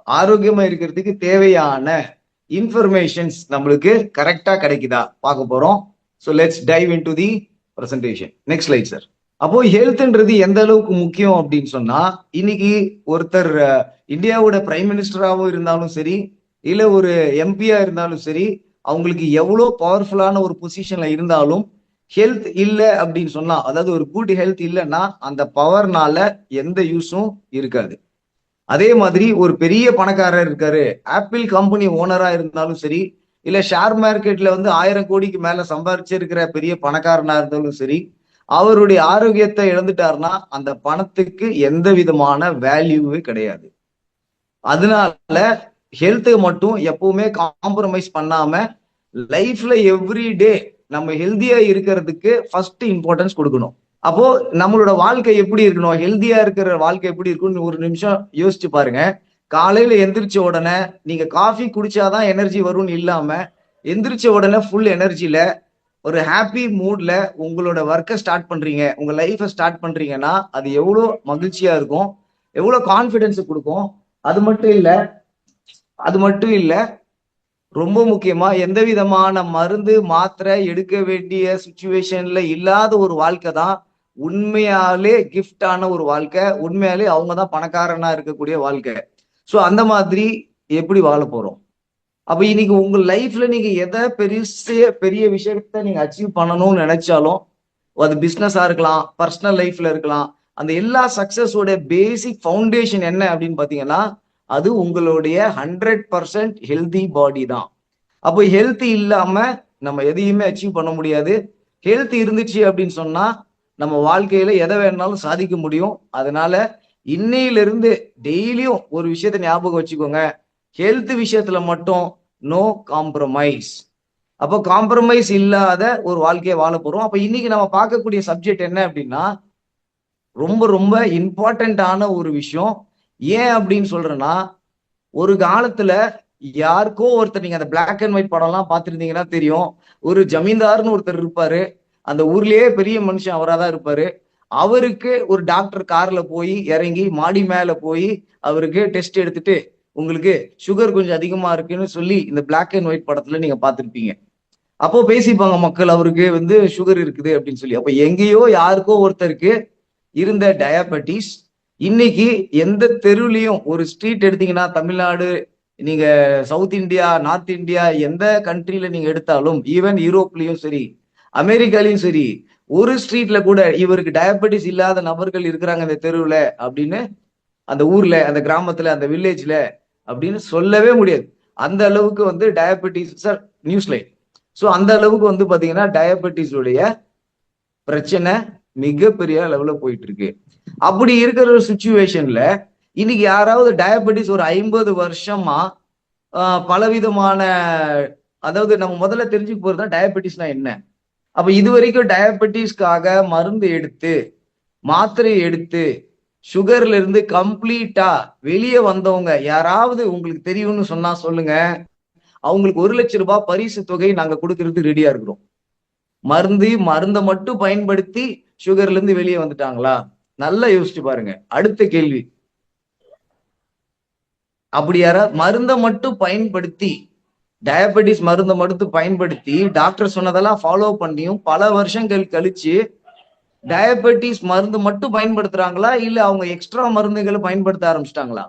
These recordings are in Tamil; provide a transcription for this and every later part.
ஆரோக்கியமா இருக்கிறதுக்கு தேவையான இன்ஃபர்மேஷன்ஸ் நம்மளுக்கு கரெக்டா கிடைக்குதா பார்க்க போறோம். So let's dive in to the presentation. Next slide sir. அப்போ ஹெல்த்ன்றது எந்த அளவுக்கு முக்கியம் அப்படின்னு சொன்னா, இன்னைக்கு ஒருத்தர் இந்தியாவோட பிரைம் மினிஸ்டராகவும் இருந்தாலும் சரி, இல்ல ஒரு எம்பியா இருந்தாலும் சரி, அவங்களுக்கு எவ்வளோ பவர்ஃபுல்லான ஒரு பொசிஷன்ல இருந்தாலும் ஹெல்த் இல்லை அப்படின்னு சொன்னா, அதாவது ஒரு குட் ஹெல்த் இல்லைன்னா அந்த பவர்னால எந்த யூஸும் இருக்காது. அதே மாதிரி ஒரு பெரிய பணக்காரர் இருக்காரு, ஆப்பிள் கம்பெனி ஓனரா இருந்தாலும் சரி, இல்ல ஷேர் மார்க்கெட்ல வந்து 1000 கோடிக்கு மேல சம்பாரிச்சிருக்கிற பெரிய பணக்காரனா இருந்தாலும் சரி, அவருடைய ஆரோக்கியத்தை இழந்துட்டாருன்னா அந்த பணத்துக்கு எந்த விதமான வேல்யூவே கிடையாது. அதனால ஹெல்த்தை மட்டும் எப்பவுமே காம்ப்ரமைஸ் பண்ணாம லைஃப்ல எவ்ரி டே நம்ம ஹெல்தியா இருக்கிறதுக்கு ஃபர்ஸ்ட் இம்பார்ட்டன்ஸ் கொடுக்கணும். அப்போ நம்மளோட வாழ்க்கை எப்படி இருக்கணும், ஹெல்தியா இருக்கிற வாழ்க்கை எப்படி இருக்கும்னு ஒரு நிமிஷம் யோசிச்சு பாருங்க. காலையில எந்திரிச்ச உடனே நீங்க காஃபி குடிச்சாதான் எனர்ஜி வரும்னு இல்லாம, எந்திரிச்ச உடனே ஃபுல் எனர்ஜில ஒரு ஹாப்பி மூட்ல உங்களோட ஒர்க்கை ஸ்டார்ட் பண்றீங்க, உங்க லைஃபை ஸ்டார்ட் பண்றீங்கன்னா அது எவ்வளோ மகிழ்ச்சியா இருக்கும், எவ்வளோ கான்ஃபிடன்ஸ் கொடுக்கும். அது மட்டும் இல்ல அது மட்டும் இல்ல ரொம்ப முக்கியமா எந்த விதமான மருந்து மாத்திரை எடுக்க வேண்டிய சுச்சுவேஷன்ல இல்லாத ஒரு வாழ்க்கை தான் உண்மையாலே கிஃப்டான ஒரு வாழ்க்கை, உண்மையாலே அவங்க தான் பணக்காரனா இருக்கக்கூடிய வாழ்க்கை. ஸோ அந்த மாதிரி எப்படி வாழ போறோம்? அப்ப இன்னைக்கு உங்க லைஃப்ல நீங்க எதை பெரிய விஷயத்த நீங்க அச்சீவ் பண்ணணும்னு நினைச்சாலும், அது பிசினஸா இருக்கலாம், பர்சனல் லைஃப்ல இருக்கலாம், அந்த எல்லா சக்சஸோட பேசிக் ஃபவுண்டேஷன் என்ன அப்படின்னு பாத்தீங்கன்னா, அது உங்களுடைய 100% ஹெல்தி பாடி தான். அப்போ ஹெல்த் இல்லாம நம்ம எதையுமே அச்சீவ் பண்ண முடியாது. ஹெல்த் இருந்துச்சு அப்படின்னு சொன்னா நம்ம வாழ்க்கையில எதை வேணாலும் சாதிக்க முடியும். அதனால இன்னையிலிருந்து டெய்லியும் ஒரு விஷயத்த ஞாபகம் வச்சுக்கோங்க, ஹெல்த் விஷயத்துல மட்டும் நோ காம்ப்ரமைஸ். அப்போ காம்ப்ரமைஸ் இல்லாத ஒரு வாழ்க்கையை வாழ போறோம். அப்ப இன்னைக்கு நம்ம பார்க்கக்கூடிய சப்ஜெக்ட் என்ன அப்படின்னா, ரொம்ப ரொம்ப இம்பார்ட்டன்டான ஒரு விஷயம். ஏன் அப்படின்னு சொல்றேன்னா, ஒரு காலத்துல யாருக்கோ ஒருத்தர், நீங்க அந்த பிளாக் அண்ட் ஒயிட் படம் எல்லாம் பார்த்திருந்தீங்கன்னா தெரியும், ஒரு ஜமீன்தார்னு ஒருத்தர் இருப்பாரு, அந்த ஊர்லயே பெரிய மனுஷன் அவரா தான் இருப்பாரு. அவருக்கு ஒரு டாக்டர் கார்ல போய் இறங்கி மாடி மேல போய் அவருக்கு டெஸ்ட் எடுத்துட்டு, உங்களுக்கு சுகர் கொஞ்சம் அதிகமா இருக்குன்னு சொல்லி இந்த பிளாக் அண்ட் ஒயிட் படத்துல நீங்க பார்த்திருப்பீங்க. அப்போ பேசிப்பாங்க மக்கள், அவருக்கு வந்து சுகர் இருக்குது அப்படின்னு சொல்லி. அப்ப எங்கேயோ யாருக்கோ ஒருத்தருக்கு இருந்த டயபெட்டிஸ் இன்னைக்கு எந்த தெருவுலயும், ஒரு ஸ்ட்ரீட் எடுத்தீங்கன்னா தமிழ்நாடு, நீங்க சவுத் இந்தியா, நார்த் இந்தியா, எந்த கண்ட்ரில நீங்க எடுத்தாலும், ஈவன் யூரோப்லயும் சரி, அமெரிக்காலையும் சரி, ஒரு ஸ்ட்ரீட்ல கூட இவருக்கு டயபெட்டிஸ் இல்லாத நபர்கள் இருக்கிறாங்க இந்த தெருவுல அப்படின்னு, அந்த ஊர்ல, அந்த கிராமத்துல, அந்த வில்லேஜ்ல அப்படின்னு சொல்லவே முடியாது. அந்த அளவுக்கு வந்து diabetes sir news line. So அந்த அளவுக்கு வந்து பாத்தீங்கன்னா டயபெட்டிஸ் உடைய பிரச்சனை மிகப்பெரிய அளவுல போயிட்டு இருக்கு. அப்படி இருக்கிற ஒரு சுச்சுவேஷன்ல இன்னைக்கு யாராவது டயபெட்டிஸ் ஒரு 50 வருஷமா பலவிதமான, அதாவது நம்ம முதல்ல தெரிஞ்சுக்க போறதுதான் டயபெட்டிஸ்னா என்ன. அப்ப இது வரைக்கும் டயபெட்டிஸ்க்காக மருந்து எடுத்து, மாத்திரை எடுத்து, சுகர்ல இருந்து கம்ப்ளீட்டா வெளியே வந்தவங்க யாராவது உங்களுக்கு தெரியும்னு சொன்னா சொல்லுங்க. அவங்களுக்கு 1,00,000 ரூபாய் பரிசு தொகை நாங்க கொடுக்கறதுக்கு ரெடியா இருக்கிறோம். மருந்தை மட்டும் பயன்படுத்தி சுகர்ல இருந்து வெளியே வந்துட்டாங்களா? நல்லா யோசிச்சு பாருங்க. அடுத்த கேள்வி, அப்படி யாராவது மருந்தை மட்டும் பயன்படுத்தி, டயபெட்டிஸ் மருந்தை மட்டும் பயன்படுத்தி டாக்டர் சொன்னதெல்லாம் ஃபாலோ பண்ணியும் பல வருஷங்கள் கழிச்சு டயபெட்டிஸ் மருந்து மட்டும் பயன்படுத்துறாங்களா, இல்ல அவங்க எக்ஸ்ட்ரா மருந்துகளை பயன்படுத்த ஆரம்பிச்சிட்டாங்களா,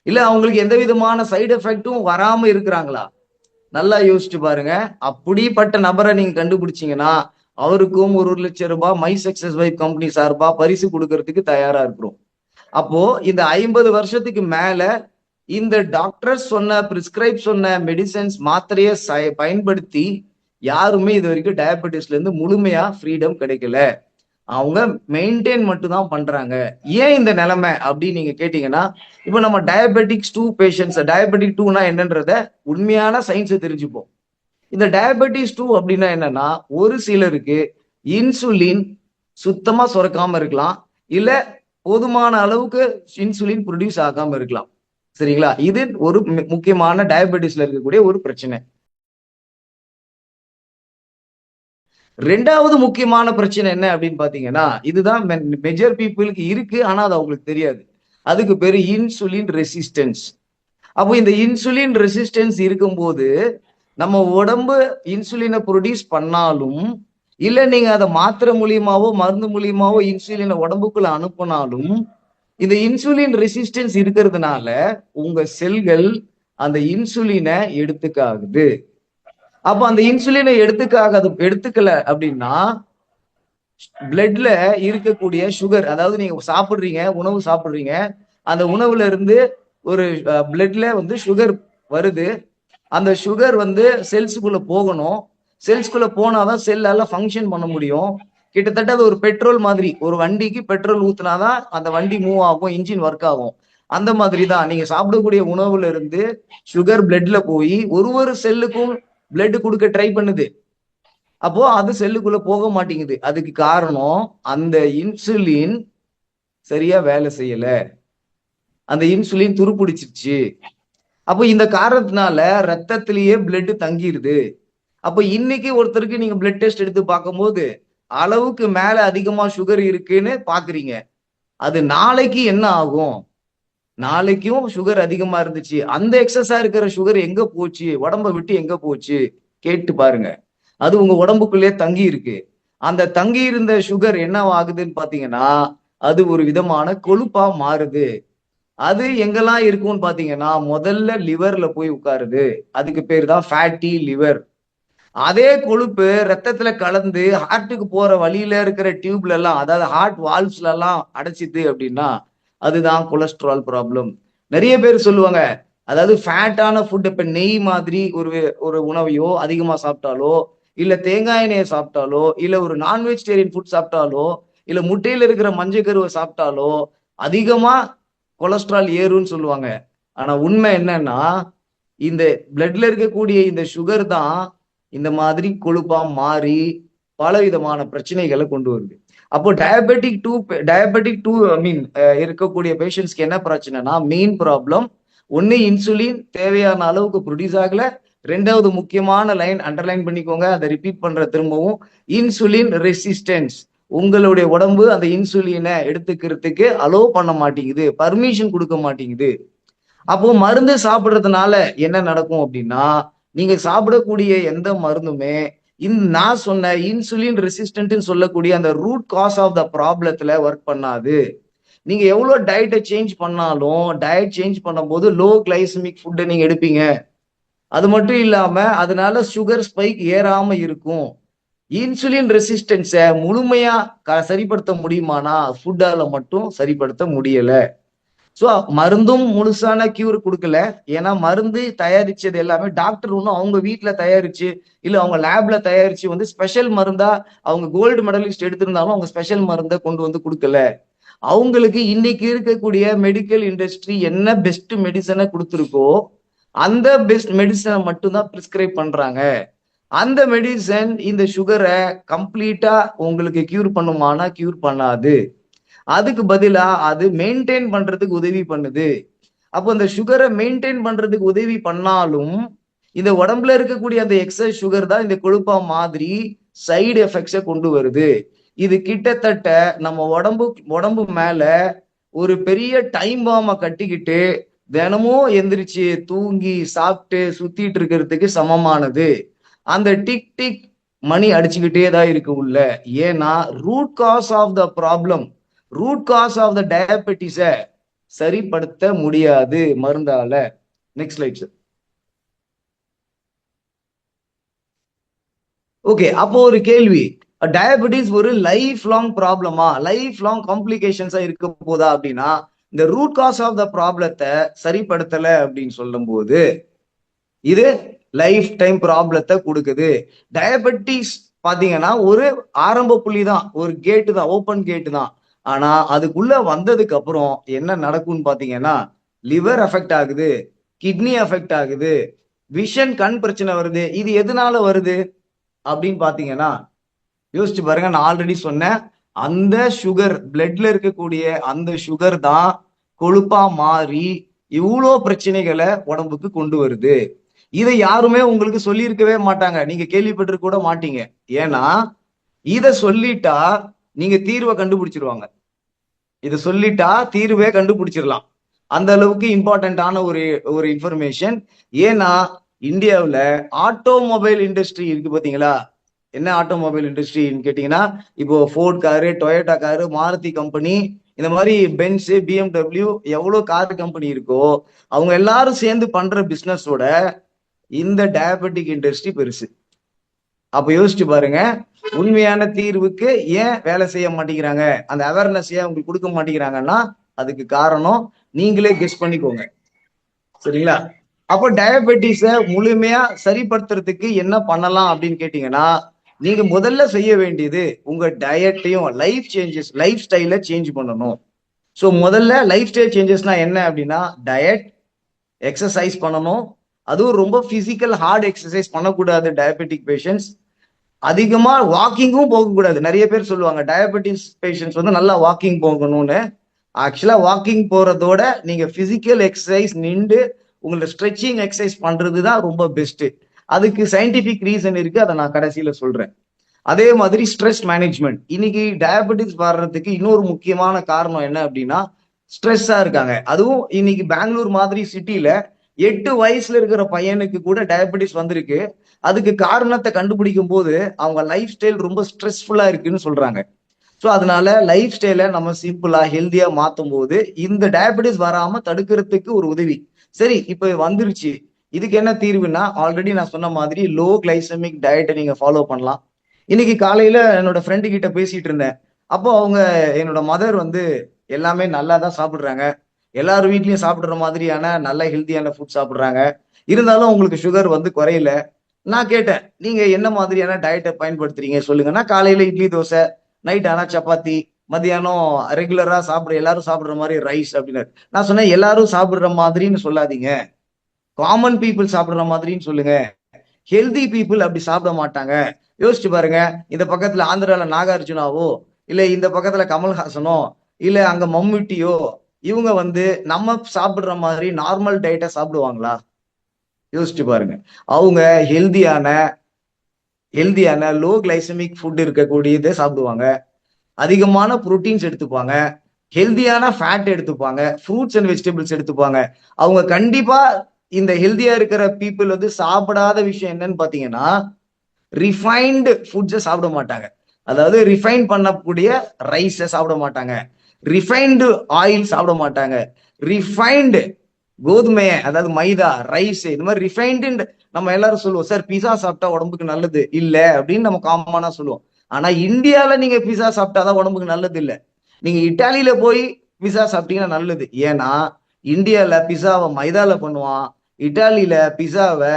இல்ல அவங்களுக்கு எந்த விதமான சைடு எஃபெக்டும் வராம இருக்கிறாங்களா? நல்லா யோசிச்சு பாருங்க. அப்படிப்பட்ட நபரை நீங்க கண்டுபிடிச்சீங்கன்னா அவருக்கும் 1,00,000 ரூபாய் மை சக்சஸ் வைப் கம்பெனி சார்பா பரிசு கொடுக்கறதுக்கு தயாரா இருக்கிறோம். அப்போ இந்த 50 வருஷத்துக்கு மேல இந்த டாக்டர் சொன்ன, பிரிஸ்கிரைப் சொன்ன மெடிசன்ஸ், மாத்திரையை பயன்படுத்தி யாருமே இது வரைக்கும் டயபெட்டிஸ்ல இருந்து முழுமையா ஃப்ரீடம் கிடைக்கல. அவங்க மெயின்டைன் மட்டும் தான் பண்றாங்க. ஏன் இந்த நிலைமை அப்படின்னு நீங்க கேட்டீங்கன்னா, இப்போ நம்ம டயபெட்டிக்ஸ் 2 பேஷண்ட்ஸ், டயபெட்டிக் 2னா என்னன்றத உண்மையான சயின்ஸை தெரிஞ்சுப்போம். இந்த டயபெட்டிஸ் 2 அப்படின்னா என்னன்னா, ஒரு சிலருக்கு இன்சுலின் சுத்தமா சுரக்காம இருக்கலாம், இல்ல போதுமான அளவுக்கு இன்சுலின் ப்ரொடியூஸ் ஆகாம இருக்கலாம். சரிங்களா? இது ஒரு முக்கியமான டயபெட்டிஸ்ல இருக்கக்கூடிய ஒரு பிரச்சனை. ரெண்டாவது முக்கியமான பிரச்சனை என்ன அப்படின்னு பாத்தீங்கன்னா, இதுதான் மெஜர் பீப்புளுக்கு இருக்கு, ஆனா அது அவங்களுக்கு தெரியாது. அதுக்கு பேரு இன்சுலின் ரெசிஸ்டன்ஸ். அப்போ இந்த இன்சுலின் ரெசிஸ்டன்ஸ் இருக்கும்போது நம்ம உடம்பு இன்சுலினை ப்ரொடியூஸ் பண்ணாலும் இல்ல நீங்க அதை மாத்திரை மூலியமாவோ மருந்து மூலியமாவோ இன்சுலினை உடம்புக்குள்ள அனுப்பினாலும் இந்த இன்சுலின் ரெசிஸ்டன்ஸ் இருக்கிறதுனால உங்க செல்கள் அந்த இன்சுலினை எடுத்துக்காகுது. அப்ப அந்த இன்சுலினை எடுத்துக்கல அப்படின்னா பிளட்ல இருக்கக்கூடிய சுகர், அதாவது நீங்க சாப்பிடுறீங்க, உணவு சாப்பிடுறீங்க, அந்த உணவுல இருந்து ஒரு பிளட்ல வந்து சுகர் வருது. அந்த சுகர் வந்து செல்ஸுக்குள்ள போகணும். செல்ஸ்குள்ள போனாதான் செல்லால ஃபங்க்ஷன் பண்ண முடியும். கிட்டத்தட்ட அது ஒரு பெட்ரோல் மாதிரி. ஒரு வண்டிக்கு பெட்ரோல் ஊத்துனாதான் அந்த வண்டி மூவ் ஆகும், இன்ஜின் ஒர்க் ஆகும். அந்த மாதிரி தான் நீங்க சாப்பிடக்கூடிய உணவுல இருந்து சுகர் பிளட்ல போய் ஒரு செல்லுக்கும் பிளட் கொடுக்க ட்ரை பண்ணுது. அப்போ அது செல்லுக்குள்ள போக மாட்டேங்குது. அதுக்கு காரணம் அந்த இன்சுலின் சரியா வேலை செய்யல. அந்த இன்சுலின் துருப்பிடிச்சிருச்சு. அப்போ இந்த காரணத்தினால ரத்தத்திலேயே பிளட் தங்கிருது. அப்ப இன்னைக்கு ஒருத்தருக்கு நீங்க பிளட் டெஸ்ட் எடுத்து பார்க்கும்போது அளவுக்கு மேல அதிகமா சுகர் இருக்குன்னு பாக்குறீங்க. அது நாளைக்கு என்ன ஆகும்? நாளைக்கும் சுகர் அதிகமா இருந்துச்சு, அந்த எக்ஸஸா இருக்கிற சுகர் எங்க போச்சு, உடம்ப விட்டு எங்க போச்சு கேட்டு பாருங்க. அது உங்க உடம்புக்குள்ளே தங்கி இருக்கு. அந்த தங்கி இருந்த சுகர் என்ன ஆகுதுன்னு பாத்தீங்கன்னா அது ஒரு விதமான கொழுப்பா மாறுது. அது எங்கெல்லாம் இருக்கும்னு பாத்தீங்கன்னா முதல்ல லிவர்ல போய் உட்காருது. அதுக்கு பேர் தான் ஃபேட்டி லிவர். அதே கொழுப்பு ரத்தத்துல கலந்து ஹார்ட்டுக்கு போற வழியில இருக்கிற டியூப்ல எல்லாம், அதாவது ஹார்ட் வால்வ்ஸ்ல எல்லாம் அடைச்சிது அப்படின்னா அதுதான் கொலஸ்ட்ரால் ப்ராப்ளம். நிறைய பேர் சொல்லுவாங்க, அதாவது ஃபேட்டான ஃபுட், இப்ப நெய் மாதிரி ஒரு ஒரு உணவையோ அதிகமா சாப்பிட்டாலோ, இல்ல தேங்காய் எண்ணெயை சாப்பிட்டாலோ, இல்ல ஒரு நான் வெஜிடேரியன் ஃபுட் சாப்பிட்டாலோ, இல்ல முட்டையில இருக்கிற மஞ்சள் கருவை சாப்பிட்டாலோ அதிகமா கொலஸ்ட்ரால் ஏறும்னு சொல்லுவாங்க. ஆனா உண்மை என்னன்னா இந்த பிளட்ல இருக்கக்கூடிய இந்த சுகர் தான் இந்த மாதிரி கொழுப்பா மாறி பல விதமான பிரச்சனைகளை கொண்டு வருது. அப்போ டயபெட்டிக் டூ ஐ மீன் இருக்கக்கூடிய பேஷண்ட்ஸ்க்கு என்ன பிரச்சனைனா மெயின் ப்ராப்ளம் ஒன்னு இன்சுலின் தேவையான அளவுக்கு ப்ரொடியூஸ் ஆகல. ரெண்டாவது முக்கியமான லைன் அண்டர்லைன் பண்ணிக்கோங்க, அதை ரிப்பீட் பண்ற திரும்பவும், இன்சுலின் ரெசிஸ்டன்ஸ். உங்களுடைய உடம்பு அந்த இன்சுலினை எடுத்துக்கிறதுக்கு அலோவ் பண்ண மாட்டேங்குது, பர்மிஷன் கொடுக்க மாட்டேங்குது. அப்போ மருந்து சாப்பிடுறதுனால என்ன நடக்கும் அப்படின்னா நீங்க சாப்பிடக்கூடிய எந்த மருந்துமே நான் சொன்ன இன்சுலின் ரெசிஸ்டன்ட் சொல்லக்கூடிய அந்த ரூட் காஸ் ஆஃப் த ப்ராப்ளத்துல ஒர்க் பண்ணாது. நீங்க எவ்வளவு டயட்டை சேஞ்ச் பண்ணாலும் டயட் சேஞ்ச் பண்ணும்போது லோ கிளைசமிக் ஃபுட்டை நீங்க எடுப்பீங்க. அது மட்டும் இல்லாம அதனால சுகர் ஸ்பைக் ஏறாம இருக்கும். இன்சுலின் ரெசிஸ்டன்ஸை முழுமையா சரிப்படுத்த முடியுமானா ஃபுட்டால மட்டும் சரிப்படுத்த முடியல. ஸோ மருந்தும் முழுசான கியூர் கொடுக்கல. ஏன்னா மருந்து தயாரிச்சது எல்லாமே டாக்டர் ஒன்றும் அவங்க வீட்டுல தயாரிச்சு இல்ல அவங்க லேப்ல தயாரிச்சு வந்து ஸ்பெஷல் மருந்தா அவங்க கோல்டு மெடலிஸ்ட் எடுத்திருந்தாலும் அவங்க ஸ்பெஷல் மருந்தை கொண்டு வந்து கொடுக்கல. அவங்களுக்கு இன்னைக்கு இருக்கக்கூடிய மெடிக்கல் இண்டஸ்ட்ரி என்ன பெஸ்ட் மெடிசனை கொடுத்துருக்கோ அந்த பெஸ்ட் மெடிசனை மட்டும்தான் பிரிஸ்கிரைப் பண்றாங்க. அந்த மெடிசன் இந்த சுகரை கம்ப்ளீட்டா உங்களுக்கு கியூர் பண்ணுமானா கியூர் பண்ணாது. அதுக்கு பதிலா அது மெயின்டைன் பண்றதுக்கு உதவி பண்ணுது. அப்போ இந்த சுகரை மெயின்டைன் பண்றதுக்கு உதவி பண்ணாலும் இந்த உடம்புல இருக்கக்கூடிய அந்த எக்ஸஸ் சுகர் தான் இந்த கொழுப்பா மாதிரி சைடு எஃபெக்ட்ஸை கொண்டு வருது. இது கிட்டத்தட்ட நம்ம உடம்பு மேல ஒரு பெரிய டைம் பாம்பை கட்டிக்கிட்டு தினமும் எந்திரிச்சு தூங்கி சாப்பிட்டு சுத்திட்டு இருக்கிறதுக்கு சமமானது. அந்த டிக் டிக் மணி அடிச்சுக்கிட்டே தான் இருக்கு உள்ள. ஏன்னா root cause of the problem, root cause of the டயபெட்டிஸை சரிப்படுத்த முடியாது மருந்தால. Next slide sir. ஓகே, அப்போ ஒரு கேள்வி, டயபெட்டிஸ் ஒரு லைஃப் லாங் ப்ராப்ளமா, லைஃப் லாங் காம்ப்ளிகேஷன்ஸா இருக்க போதா அப்படின்னா இந்த ரூட் காஸ் ஆஃப் த ப்ராப்ளத்தை சரிப்படுத்தல அப்படின்னு சொல்லும் போது இது லைஃப் டைம் ப்ராப்ளத்தை கொடுக்குது. டயபெட்டிஸ் பாத்தீங்கன்னா ஒரு ஆரம்ப புள்ளி தான், ஒரு கேட்டு தான், ஓப்பன் கேட்டு தான். ஆனா அதுக்குள்ள வந்ததுக்கு அப்புறம் என்ன நடக்கும்னு பாத்தீங்கன்னா லிவர் அஃபெக்ட் ஆகுது, கிட்னி அஃபெக்ட் ஆகுது, விஷன் கண் பிரச்சனை வருது. இது எதனால வருது அப்படின்னு பாத்தீங்கன்னா யோசிச்சு பாருங்க. நான் ஆல்ரெடி சொன்னேன், அந்த சுகர் பிளட்ல இருக்கக்கூடிய அந்த சுகர் தான் கொழுப்பா மாறி இவ்வளோ பிரச்சனைகளை உடம்புக்கு கொண்டு வருது. இதை யாருமே உங்களுக்கு சொல்லியிருக்கவே மாட்டாங்க, நீங்க கேள்விப்பட்டு கூட மாட்டீங்க. ஏன்னா இத சொல்லிட்டா நீங்க தீர்வை கண்டுபிடிச்சிருவாங்க. இதை சொல்லிட்டா தீர்வே கண்டுபிடிச்சிடலாம். அந்த அளவுக்கு இம்பார்ட்டன்டான ஒரு ஒரு இன்ஃபர்மேஷன். ஏன்னா இந்தியாவில் ஆட்டோமொபைல் இண்டஸ்ட்ரி இருக்கு பாத்தீங்களா? என்ன ஆட்டோமொபைல் இண்டஸ்ட்ரின்னு கேட்டீங்கன்னா, இப்போ Ford car, Toyota car, Maruti company, இந்த மாதிரி பென்ஸ், பிஎம்டபிள்யூ எவ்வளவு கார் கம்பெனி இருக்கோ அவங்க எல்லாரும் சேர்ந்து பண்ற பிசினஸோட இந்த டயபெட்டிக் இண்டஸ்ட்ரி பெருசு. அப்ப யோசிச்சு பாருங்க, உண்மையான தீர்வுக்கு ஏன் வேலை செய்ய மாட்டேங்கிறாங்க, அந்த அவேர்னஸ் ஏன் உங்களுக்கு கொடுக்க மாட்டேங்கிறாங்கன்னா அதுக்கு காரணம் நீங்களே கெஸ் பண்ணிக்கோங்க. சரிங்களா? அப்போ டயபெட்டிஸ முழுமையா சரிப்படுத்துறதுக்கு என்ன பண்ணலாம் அப்படின்னு கேட்டீங்கன்னா, நீங்க முதல்ல செய்ய வேண்டியது உங்க டயட்டையும் லைஃப் ஸ்டைல சேஞ்ச் பண்ணணும். ஸோ முதல்ல லைஃப் ஸ்டைல் சேஞ்சஸ்னா என்ன அப்படின்னா, டயட், எக்ஸசைஸ் பண்ணணும். அதுவும் ரொம்ப பிசிக்கல் ஹார்ட் எக்ஸசைஸ் பண்ணக்கூடாது டயபெட்டிக் பேஷண்ட்ஸ். அதிகமா வாக்கிங்கும் போகக்கூடாது. நிறைய பேர் சொல்லுவாங்க டயபெட்டிஸ் பேஷண்ட்ஸ் வந்து நல்லா வாக்கிங் போகணும்னு. ஆக்சுவலா வாக்கிங் போறதோட நீங்க பிசிக்கல் எக்ஸசைஸ் நின்று உங்களோட ஸ்ட்ரெச்சிங் எக்ஸசைஸ் பண்றது தான் ரொம்ப பெஸ்ட். அதுக்கு சயின்டிபிக் ரீசன் இருக்கு, அதை நான் கடைசியில சொல்றேன். அதே மாதிரி ஸ்ட்ரெஸ் மேனேஜ்மெண்ட். இன்னைக்கு டயபெட்டிஸ் வர்றதுக்கு இன்னொரு முக்கியமான காரணம் என்ன அப்படின்னா, ஸ்ட்ரெஸ்ஸா இருக்காங்க. அதுவும் இன்னைக்கு பெங்களூர் மாதிரி சிட்டில 8 வயசுல இருக்கிற பையனுக்கு கூட டயபெட்டிஸ் வந்திருக்கு. அதுக்கு காரணத்தை கண்டுபிடிக்கும் போது அவங்க லைஃப் ஸ்டைல் ரொம்ப ஸ்ட்ரெஸ்ஃபுல்லா இருக்குன்னு சொல்றாங்க. ஸோ அதனால லைஃப் ஸ்டைலை நம்ம சிம்பிளா ஹெல்தியா மாத்தும் போது இந்த டயபெட்டிஸ் வராம தடுக்கிறதுக்கு ஒரு உதவி. சரி, இப்ப வந்துருச்சு, இதுக்கு என்ன தீர்வுனா, ஆல்ரெடி நான் சொன்ன மாதிரி லோ கிளைசமிக் டயட்டை நீங்க ஃபாலோ பண்ணலாம். இன்னைக்கு காலையில என்னோட ஃப்ரெண்டு கிட்ட பேசிட்டு இருந்தேன். அப்போ அவங்க, என்னோட மதர் வந்து எல்லாமே நல்லா தான் சாப்பிடுறாங்க, எல்லாரும் வீட்லயும் சாப்பிடுற மாதிரியான நல்ல ஹெல்த்தியான ஃபுட் சாப்பிடுறாங்க, இருந்தாலும் உங்களுக்கு சுகர் வந்து குறையல. நான் கேட்டேன், நீங்க என்ன மாதிரியான டயட்டை பயன்படுத்துறீங்க சொல்லுங்கன்னா, காலையில இட்லி தோசை, நைட் ஆனா சப்பாத்தி, மத்தியானம் ரெகுலரா எல்லாரும் சாப்பிடுற மாதிரி ரைஸ் அப்படின்னாரு. நான் சொன்னேன், எல்லாரும் சாப்பிடுற மாதிரின்னு சொல்லாதீங்க, காமன் பீப்புள் சாப்பிடுற மாதிரின்னு சொல்லுங்க. ஹெல்தி பீப்புள் அப்படி சாப்பிட மாட்டாங்க. யோசிச்சு பாருங்க, இந்த பக்கத்துல ஆந்திரால நாகார்ஜுனாவோ, இல்ல இந்த பக்கத்துல கமல்ஹாசனோ, இல்ல அங்க மம்முட்டியோ, இவங்க வந்து நம்ம சாப்பிடுற மாதிரி நார்மல் டயட்டை சாப்பிடுவாங்களா? யோசிச்சு பாருங்க. அவங்க ஹெல்தியான ஹெல்தியான லோ கிளைசமிக் ஃபுட் இருக்கக்கூடியதை சாப்பிடுவாங்க, அதிகமான புரோட்டீன்ஸ் எடுத்துப்பாங்க, ஹெல்தியான ஃபேட் எடுத்துப்பாங்க, ஃப்ரூட்ஸ் அண்ட் வெஜிடபிள்ஸ் எடுத்துப்பாங்க. அவங்க கண்டிப்பா இந்த ஹெல்தியா இருக்கிற பீப்புள் வந்து சாப்பிடாத விஷயம் என்னன்னு பாத்தீங்கன்னா, ரிஃபைன்டு ஃபுட்ஸை சாப்பிட மாட்டாங்க. அதாவது ரிஃபைன் பண்ணக்கூடிய ரைஸை சாப்பிட மாட்டாங்க, ரிஃபைன்டு ஆயில் சாப்பிட மாட்டாங்க, ரிஃபைன்டு கோதுமை, அதாவது மைதா, ரைஸ், இந்த மாதிரி ரிஃபைன்டு. நம்ம எல்லாரும் சொல்லுவோம், சார் பிஸா சாப்பிட்டா உடம்புக்கு நல்லது இல்ல அப்படின்னு நம்ம காமனா சொல்லுவோம். ஆனா இந்தியால நீங்க பிஸா சாப்பிட்டாதான் உடம்புக்கு நல்லது இல்ல. நீங்க இட்டாலியில போய் பிஸா சாப்பிட்டீங்கன்னா நல்லது. ஏன்னா இந்தியால பிஸாவை மைதால பண்ணுவான், இட்டாலியில பிஸாவை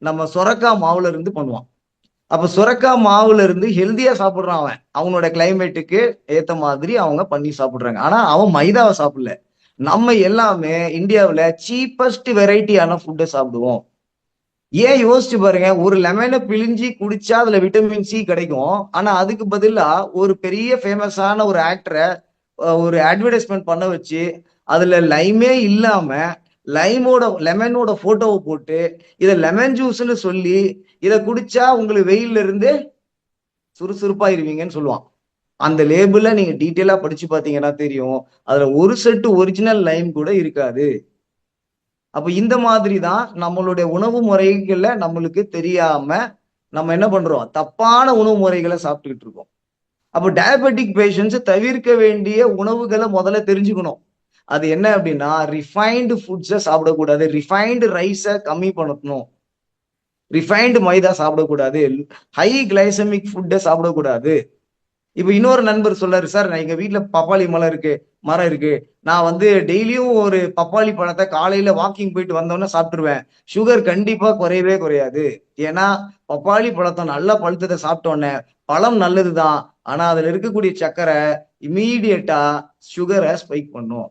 நம்ம சொரக்கா மாவுல இருந்து பண்ணுவான். அப்ப சுரக்கா மாவுல இருந்து ஹெல்தியா சாப்பிடுறான் அவன், அவனோட கிளைமேட்டுக்கு ஏத்த மாதிரி அவங்க பண்ணி சாப்பிடுறாங்க. ஆனா அவன் மைதாவை சாப்பிடல. நம்ம எல்லாமே இந்தியாவுல சீப்பஸ்ட் வெரைட்டியான ஃபுட்டை சாப்பிடுவோம். ஏன் யோசிச்சு பாருங்க, ஒரு லெமனை பிழிஞ்சி குடிச்சா அதுல விட்டமின் சி கிடைக்கும். ஆனா அதுக்கு பதிலா ஒரு பெரிய ஃபேமஸான ஒரு ஆக்டரை ஒரு அட்வர்டைஸ்மெண்ட் பண்ண வச்சு அதுல லைமே இல்லாம லெமனோட போட்டோவை போட்டு இதை லெமன் ஜூஸ்ன்னு சொல்லி இதை குடிச்சா உங்களுக்கு வெயில்ல இருந்து சுறுசுறுப்பாயிருவீங்கன்னு சொல்லுவான். அந்த லேபிள நீங்க டீட்டெயிலா படிச்சு பாத்தீங்கன்னா தெரியும், அதுல ஒரு செட்டு ஒரிஜினல் லைம் கூட இருக்காது. அப்ப இந்த மாதிரி தான் நம்மளுடைய உணவு முறைகள்ல நம்மளுக்கு தெரியாம நம்ம என்ன பண்றோம், தப்பான உணவு முறைகளை சாப்பிட்டுக்கிட்டு இருக்கோம். அப்போ டயபெட்டிக் பேஷண்ட்ஸ் தவிர்க்க வேண்டிய உணவுகளை முதல்ல தெரிஞ்சுக்கணும். அது என்ன அப்படின்னா, ரிஃபைன்டு ஃபுட்ஸை சாப்பிடக்கூடாது, ரிஃபைன்டு ரைஸை கம்மி பண்ணணும், ரிஃபைன்டு மைதா சாப்பிடக்கூடாது, ஹை கிளைசமிக் ஃபுட்டை சாப்பிடக்கூடாது. இப்ப இன்னொரு நண்பர் சொல்றாரு, சார் நான் எங்க வீட்டுல பப்பாளி மரம் இருக்கு, நான் வந்து டெய்லியும் ஒரு பப்பாளி பழத்தை காலையில வாக்கிங் போயிட்டு வந்தோன்னே சாப்பிட்டுருவேன், சுகர் கண்டிப்பா குறையவே குறையாது. ஏன்னா பப்பாளி பழத்தை நல்லா பழுத்ததை சாப்பிட்டோன்னே, பழம் நல்லதுதான், ஆனா அதுல இருக்கக்கூடிய சர்க்கரை இமீடியட்டா சுகரை ஸ்பைக் பண்ணும்.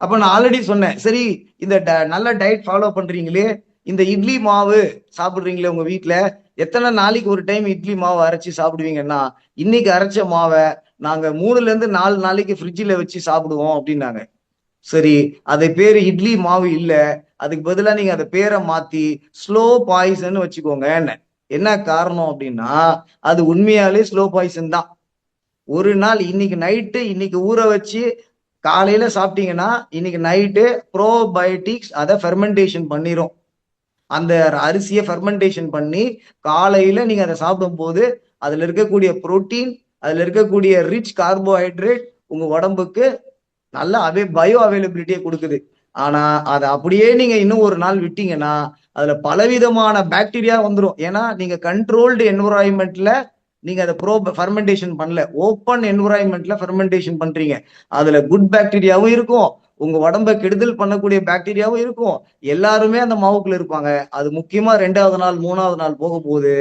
அப்ப நான் ஆல்ரெடி சொன்னேன், சரி இந்த நல்ல டயட் ஃபாலோ பண்றீங்களே, இந்த இட்லி மாவு சாப்பிடுறீங்களே உங்க வீட்டுல, எத்தனை நாளைக்கு ஒரு டைம் இட்லி மாவு அரைச்சி சாப்பிடுவீங்கன்னா, இன்னைக்கு அரைச்ச மாவை நாங்க 3ல இருந்து 4 நாளைக்கு ஃப்ரிட்ஜில் வச்சு சாப்பிடுவோம் அப்படின்னாங்க. சரி, அது பேரு இட்லி மாவு இல்ல, அதுக்கு பதிலா நீங்க அதை பேரை மாத்தி ஸ்லோ பாய்சன் வச்சுக்கோங்க. என்ன காரணம் அப்படின்னா, அது உண்மையாலே ஸ்லோ பாய்சன் தான். ஒரு நாள் இன்னைக்கு நைட்டு இன்னைக்கு ஊற வச்சு காலையில சாப்பிட்டீங்கன்னா இன்னைக்கு நைட்டு ப்ரோபயோட்டிக்ஸ் அதை ஃபெர்மெண்டேஷன் பண்ணிரும். அந்த அரிசியை ஃபெர்மெண்டேஷன் பண்ணி காலையில நீங்க அதை சாப்பிடும் போது அதுல இருக்கக்கூடிய புரோட்டீன், அதுல இருக்கக்கூடிய ரிச் கார்போஹைட்ரேட் உங்க உடம்புக்கு நல்ல பயோ அவைலபிலிட்டியை கொடுக்குது. ஆனா அதை அப்படியே நீங்க இன்னும் ஒரு நாள் விட்டீங்கன்னா அதுல பலவிதமான பாக்டீரியா வந்துடும். ஏன்னா நீங்க கண்ட்ரோல்டு என்விரான்மெண்ட்ல நீங்க அதை ஃபெர்மெண்டேஷன் பண்ணல, ஓப்பன் என்விரான்மெண்ட்ல ஃபெர்மெண்டேஷன் பண்றீங்க. அதுல குட் பாக்டீரியாவும் இருக்கும், உங்க உடம்ப கெடுதல் பண்ணக்கூடிய பாக்டீரியாவும் இருக்கும். எல்லாருமே அந்த மாவுக்குள்ள இருப்பாங்க. அது முக்கியமா 2வது நாள் 3வது நாள் போகும்போது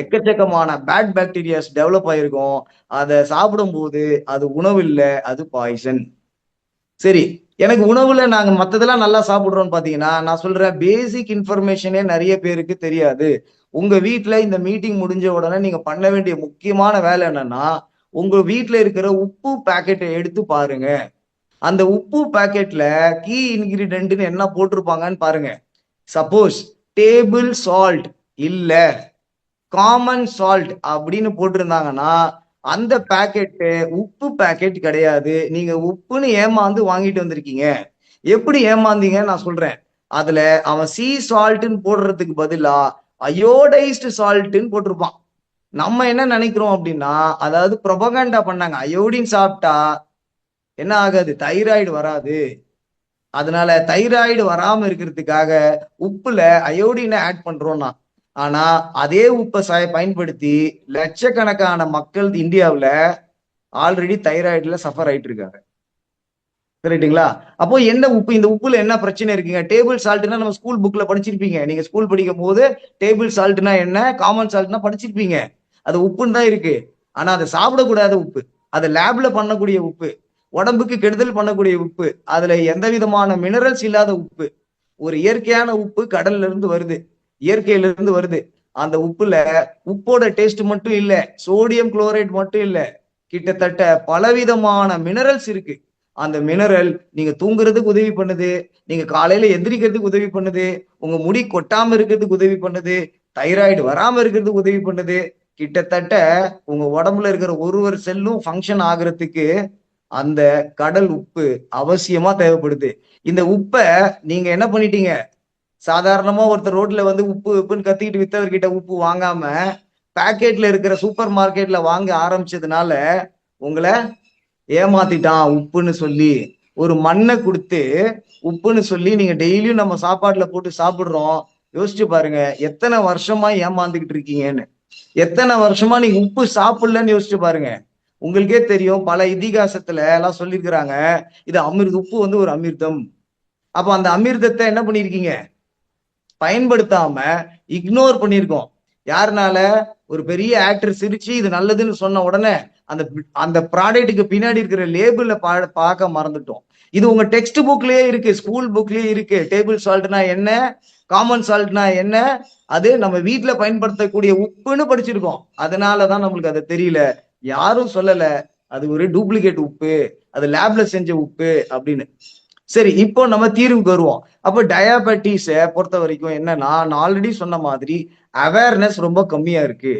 எக்கச்சக்கமான பேட் பாக்டீரியாஸ் டெவலப் ஆயிருக்கும். அதை சாப்பிடும் போது அது உணவு இல்ல, அது பாய்சன். சரி, எனக்கு உணவுல நாங்க மத்ததெல்லாம் நல்லா சாப்பிடுறோம்னு பாத்தீங்கன்னா, நான் சொல்றேன் பேசிக் இன்ஃபர்மேஷனே நிறைய பேருக்கு தெரியாது. உங்க வீட்டுல இந்த மீட்டிங் முடிஞ்ச உடனே நீங்க பண்ண வேண்டிய முக்கியமான வேலை என்னன்னா, உங்க வீட்டுல இருக்கிற உப்பு பாக்கெட்டை எடுத்து பாருங்க. அந்த உப்பு பாக்கெட்ல கீ இன்கிரிடியன்ட்னு என்ன போட்டிருப்பாங்கன்னு பாருங்க. சப்போஸ் டேபிள் சால்ட் இல்ல காமன் சால்ட் அப்படின்னு போட்டிருந்தாங்கன்னா அந்த பாக்கெட்டு உப்பு பாக்கெட் கிடையாது. நீங்க உப்புன்னு ஏமாந்து வாங்கிட்டு வந்திருக்கீங்க. எப்படி ஏமாந்தீங்க நான் சொல்றேன். அதுல அவன் சீ சால்ட்னு போடுறதுக்கு பதிலா அயோடைஸ்டு சால்ட்னு போட்டிருப்பான். நம்ம என்ன நினைக்கிறோம் அப்படின்னா, அதாவது ப்ரொபகண்டா பண்ணாங்க, அயோடின் சாப்பிட்டா என்ன ஆகாது, தைராய்டு வராது. அதனால தைராய்டு வராம இருக்கிறதுக்காக உப்புல அயோடினை ஆட் பண்றோம்னா, ஆனா அதே உப்பை பயன்படுத்தி லட்சக்கணக்கான மக்கள் இந்தியாவுல ஆல்ரெடி தைராய்டுல சஃபர் ஆயிட்டு இருக்காங்க. கரெக்டுங்களா? அப்போ என்ன உப்பு, இந்த உப்புல என்ன பிரச்சனை இருக்குங்க? டேபிள் சால்ட்னா நம்ம ஸ்கூல் புக்ல படிச்சிருப்பீங்க. நீங்க ஸ்கூல் படிக்கும் போது டேபிள் சால்ட்னா என்ன, காமன் சால்ட்னா படிச்சிருப்பீங்க. அது உப்புன்னு தான் இருக்கு. ஆனா அதை சாப்பிடக்கூடாத உப்பு, அதை லேப்ல பண்ணக்கூடிய உப்பு, உடம்புக்கு கெடுதல் பண்ணக்கூடிய உப்பு, அதுல எந்த விதமான மினரல்ஸ் இல்லாத உப்பு. ஒரு இயற்கையான உப்பு கடல்ல இருந்து வருது, இயற்கையில இருந்து வருது. அந்த உப்புல உப்போட டேஸ்ட் மட்டும் இல்ல, சோடியம் குளோரைட் மட்டும் இல்ல, கிட்டத்தட்ட பலவிதமான மினரல்ஸ் இருக்கு. அந்த மினரல் நீங்க தூங்குறதுக்கு உதவி பண்ணுது, நீங்க காலையில எந்திரிக்கிறதுக்கு உதவி பண்ணுது, உங்க முடி கொட்டாம இருக்கிறதுக்கு உதவி பண்ணுது, தைராய்டு வராம இருக்கிறதுக்கு உதவி பண்ணுது. கிட்டத்தட்ட உங்க உடம்புல இருக்கிற ஒரு செல்லும் ஃபங்க்ஷன் ஆகுறதுக்கு அந்த கடல் உப்பு அவசியமா தேவைப்படுது. இந்த உப்பை நீங்க என்ன பண்ணிட்டீங்க, சாதாரணமா ஒருத்தர் ரோட்ல வந்து உப்பு உப்புன்னு கத்திக்கிட்டு வித்தவர்கிட்ட உப்பு வாங்காம பாக்கெட்ல இருக்கிற சூப்பர் மார்க்கெட்ல வாங்க ஆரம்பிச்சதுனால உங்களை ஏமாத்திட்டான் உப்புன்னு சொல்லி. ஒரு மண்ணை கொடுத்து உப்புன்னு சொல்லி நீங்க டெய்லியும் நம்ம சாப்பாட்டுல போட்டு சாப்பிடுறோம். யோசிச்சு பாருங்க எத்தனை வருஷமா ஏமாந்துகிட்டு இருக்கீங்கன்னு. எத்தனை வருஷமா நீங்க உப்பு சாப்பிடலன்னு யோசிச்சு பாருங்க. உங்களுக்கே தெரியும், பல இதிகாசத்துல எல்லாம் சொல்லியிருக்கிறாங்க, இது உப்பு வந்து ஒரு அமிர்தம். அப்ப அந்த அமிர்தத்தை என்ன பண்ணிருக்கீங்க, பயன்படுத்தாம இக்னோர் பண்ணியிருக்கோம். யாருனால, ஒரு பெரிய ஆக்டர் சிரிச்சு இது நல்லதுன்னு சொன்ன உடனே அந்த அந்த ப்ராடக்ட்டுக்கு பின்னாடி இருக்கிற லேபிள்ல பார்க்க மறந்துட்டோம். இது உங்க டெக்ஸ்ட் புக்லயே இருக்கு, ஸ்கூல் புக்லயே இருக்கு. டேபிள் சால்ட்னா என்ன, காமன் சால்ட்னா என்ன, அது நம்ம வீட்டுல பயன்படுத்தக்கூடிய உப்புன்னு படிச்சிருக்கோம். அதனாலதான் நம்மளுக்கு அது தெரியல. யாரும் சொல்லல அது ஒரு டூப்ளிகேட் உப்பு, அது லேப்ல செஞ்ச உப்பு அப்படின்னு. சரி, இப்போ நம்ம தீர்வுக்கு வருவோம். அப்போ டயாபெட்டிஸ பொறுத்த வரைக்கும் என்னன்னா, நான் ஆல்ரெடி சொன்ன மாதிரி அவேர்னஸ் ரொம்ப கம்மியா இருக்கு.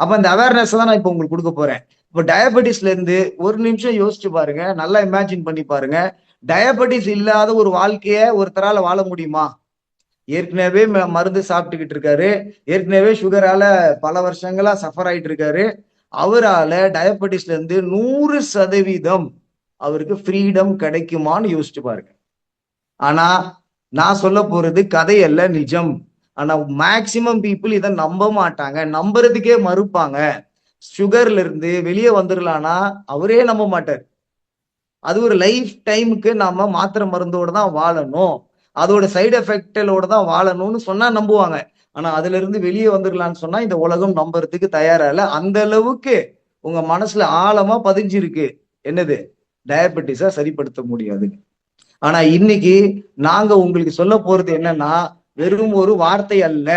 அப்ப அந்த அவேர்னஸ் தான் நான் இப்போ உங்களுக்கு கொடுக்க போறேன். இப்போ டயாபெட்டிஸ்ல இருந்து ஒரு நிமிஷம் யோசிச்சு பாருங்க, நல்லா இமேஜின் பண்ணி பாருங்க. டயாபெட்டிஸ் இல்லாத ஒரு வாழ்க்கைய ஒருத்தரால வாழ முடியுமா? ஏற்கனவே மருந்து சாப்பிட்டுக்கிட்டு இருக்காரு, ஏற்கனவே சுகரால பல வருஷங்களா சஃபர் ஆயிட்டு இருக்காரு. அவரால டயாபெட்டிஸ்ல இருந்து 100% அவருக்கு ஃப்ரீடம் கிடைக்குமான்னு யோசிச்சு பாருங்க. ஆனா நான் சொல்ல போறது கதையல்ல, நிஜம். ஆனா மேக்சிமம் பீப்புள் இதை நம்ப மாட்டாங்க, நம்புறதுக்கே மறுப்பாங்க. சுகர்ல இருந்து வெளியே வந்துடலாம்னா அவரே நம்ப மாட்டார். அது ஒரு லைஃப் டைமுக்கு நாம மாத்திரை மருந்தோட தான் வாழணும், அதோட சைடு எஃபெக்டோட தான் வாழணும்னு சொன்னா நம்புவாங்க. ஆனா அதுல இருந்து வெளியே வந்துடலான்னு சொன்னா இந்த உலகம் நம்புறதுக்கு தயாரா இல்ல. அந்த அளவுக்கு உங்க மனசுல ஆழமா பதிஞ்சிருக்கு என்னது, டயபெட்டிஸா சரிப்படுத்த முடியாது. ஆனா இன்னைக்கு நாங்க உங்களுக்கு சொல்ல போறது என்னன்னா, வெறும் ஒரு வார்த்தை அல்ல,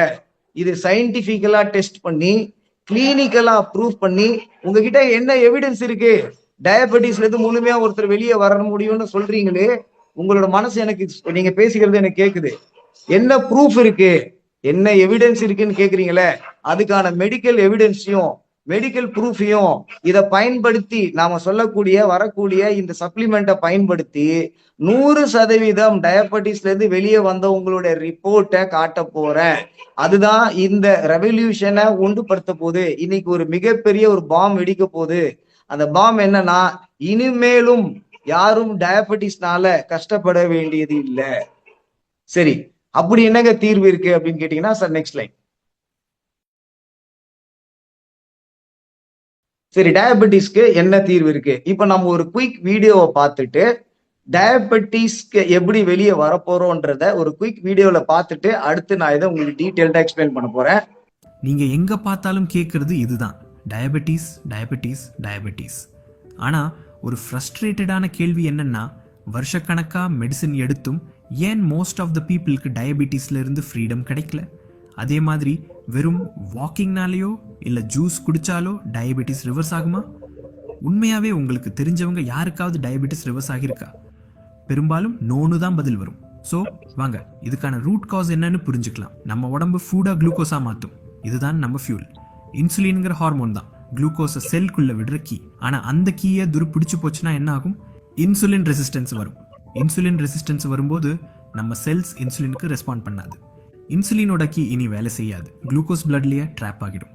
இது சயின்டிபிக்கலா டெஸ்ட் பண்ணி கிளினிக்கலா ப்ரூவ் பண்ணி உங்ககிட்ட என்ன எவிடன்ஸ் இருக்கு. டயபெட்டிஸ்ல இருந்து முழுமையா ஒருத்தர் வெளியே வர முடியும்னு சொல்றீங்களே, உங்களோட மனசு எனக்கு, நீங்க பேசிக்கிறது எனக்கு கேக்குது, என்ன ப்ரூஃப் இருக்கு, என்ன எவிடன்ஸ் இருக்குன்னு கேக்குறீங்களே, அதுக்கான மெடிக்கல் எவிடன்ஸையும் மெடிக்கல் ப்ரூஃபையும் இதை பயன்படுத்தி நாம சொல்லக்கூடிய வரக்கூடிய இந்த சப்ளிமெண்ட்டை பயன்படுத்தி 100% டயபெட்டிஸ்ல இருந்து வெளியே வந்த உங்களுடைய ரிப்போர்ட்டை காட்ட போறேன். அதுதான் இந்த ரெவல்யூஷனை உண்டுபடுத்த போகுது. இன்னைக்கு ஒரு மிகப்பெரிய ஒரு பாம் வெடிக்க போகுது. அந்த பாம் என்னன்னா, இனிமேலும் யாரும் டயபெட்டிஸ்னால கஷ்டப்பட வேண்டியது இல்லை. சரி, அப்படி என்னங்க தீர்வு இருக்கு அப்படின்னு கேட்டீங்கன்னா, சார் நெக்ஸ்ட் லைன். சரி, டயபெட்டிஸ்க்கு என்ன தீர்வு இருக்கு? இப்ப நம்ம ஒரு குயிக் வீடியோவை பார்த்துட்டு டயபெட்டிஸ்க்கு எப்படி வெளியே வரப்போறோன்றத ஒரு குயிக் வீடியோல பார்த்துட்டு அடுத்து நான் இதை உங்களுக்கு டீட்டெயில்டா எக்ஸ்பிளைன் பண்ண போறேன். நீங்க எங்க பார்த்தாலும் கேட்கறது இதுதான், டயபெட்டிஸ் டயபெட்டிஸ் டயபெட்டிஸ். ஆனா ஒரு ஃப்ரஸ்ட்ரேட்டடான கேள்வி என்னன்னா, வருஷக்கணக்கா மெடிசின் எடுத்தும் ஏன் மோஸ்ட் ஆஃப் த பீப்புளுக்கு டயபெட்டிஸ்ல இருந்து ஃப்ரீடம் கிடைக்கல? அதே மாதிரி வெறும் வாக்கிங்னாலேயோ இல்லை ஜூஸ் குடிச்சாலோ டயபெட்டிஸ் ரிவர்ஸ் ஆகுமா? உண்மையாவே உங்களுக்கு தெரிஞ்சவங்க யாருக்காவது டயபெட்டிஸ் ரிவர்ஸ் ஆகியிருக்கா? பெரும்பாலும் நோனு தான் பதில் வரும். ஸோ வாங்க இதுக்கான ரூட் காஸ் என்னன்னு புரிஞ்சுக்கலாம். நம்ம உடம்பு ஃபுட்டா குளுக்கோஸா மாற்றும். இதுதான் நம்ம ஃபியூல். இன்சுலின்ங்கிற ஹார்மோன் தான் குளுக்கோஸை செல்குள்ள விடுற கீ. ஆனால் அந்த கீயை துருப்பிடிச்சு போச்சுன்னா என்ன ஆகும்? இன்சுலின் ரெசிஸ்டன்ஸ் வரும். இன்சுலின் ரெசிஸ்டன்ஸ் வரும்போது நம்ம செல்ஸ் இன்சுலினுக்கு ரெஸ்பாண்ட் பண்ணாது. இன்சுலினோட கீ இனி வேலை செய்யாது, குளுக்கோஸ் பிளட்லயே ட்ராப் ஆகிடும்.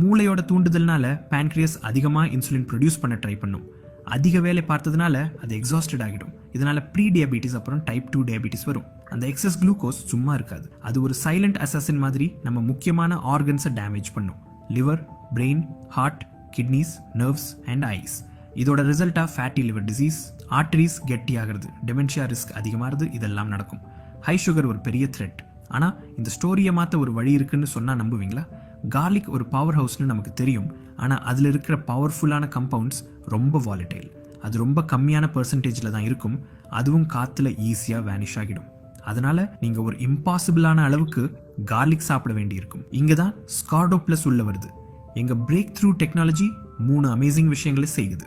மூளையோட தூண்டுதல்னால பேன்க்ரியஸ் அதிகமாக இன்சுலின் ப்ரொடியூஸ் பண்ண ட்ரை பண்ணும். அதிக வேலை பார்த்ததுனால அது எக்ஸாஸ்டட் ஆகிடும். இதனால ப்ரீ டயபிட்டிஸ் அப்புறம் டைப் 2 டயபிட்டிஸ் வரும். அந்த எக்ஸஸ் குளுக்கோஸ் சும்மா இருக்காது, அது ஒரு சைலண்ட் அசாசின் மாதிரி நம்ம முக்கியமான ஆர்கன்ஸை டேமேஜ் பண்ணும். Liver, brain, heart, kidneys, nerves and eyes. இதோட ரிசல்ட்டா ஃபேட்டி லிவர் டிசீஸ், ஆர்டரிஸ் கெட்டி ஆகிறது, டெமென்ஷியா ரிஸ்க் அதிகமாகிறது, இதெல்லாம் நடக்கும். ஹை சுகர் ஒரு பெரிய த்ரெட். ஆனால் இந்த ஸ்டோரியை மாற்ற ஒரு வழி இருக்குன்னு சொன்னால் நம்புவீங்களா? கார்லிக் ஒரு பவர் ஹவுஸ்னு நமக்கு தெரியும். ஆனால் அதில் இருக்கிற பவர்ஃபுல்லான கம்பவுண்ட்ஸ் ரொம்ப வாலடைல். அது ரொம்ப கம்மியான பெர்சன்டேஜில் தான் இருக்கும். அதுவும் காற்றுல ஈஸியாக வேனிஷ் ஆகிடும். அதனால நீங்கள் ஒரு இம்பாசிபிளான அளவுக்கு கார்லிக் சாப்பிட வேண்டியிருக்கும். இங்கே தான் ஸ்கார்டோ ப்ளஸ் உள்ள வருது. எங்கள் பிரேக் த்ரூ டெக்னாலஜி 3 அமேசிங் விஷயங்களை செய்யுது.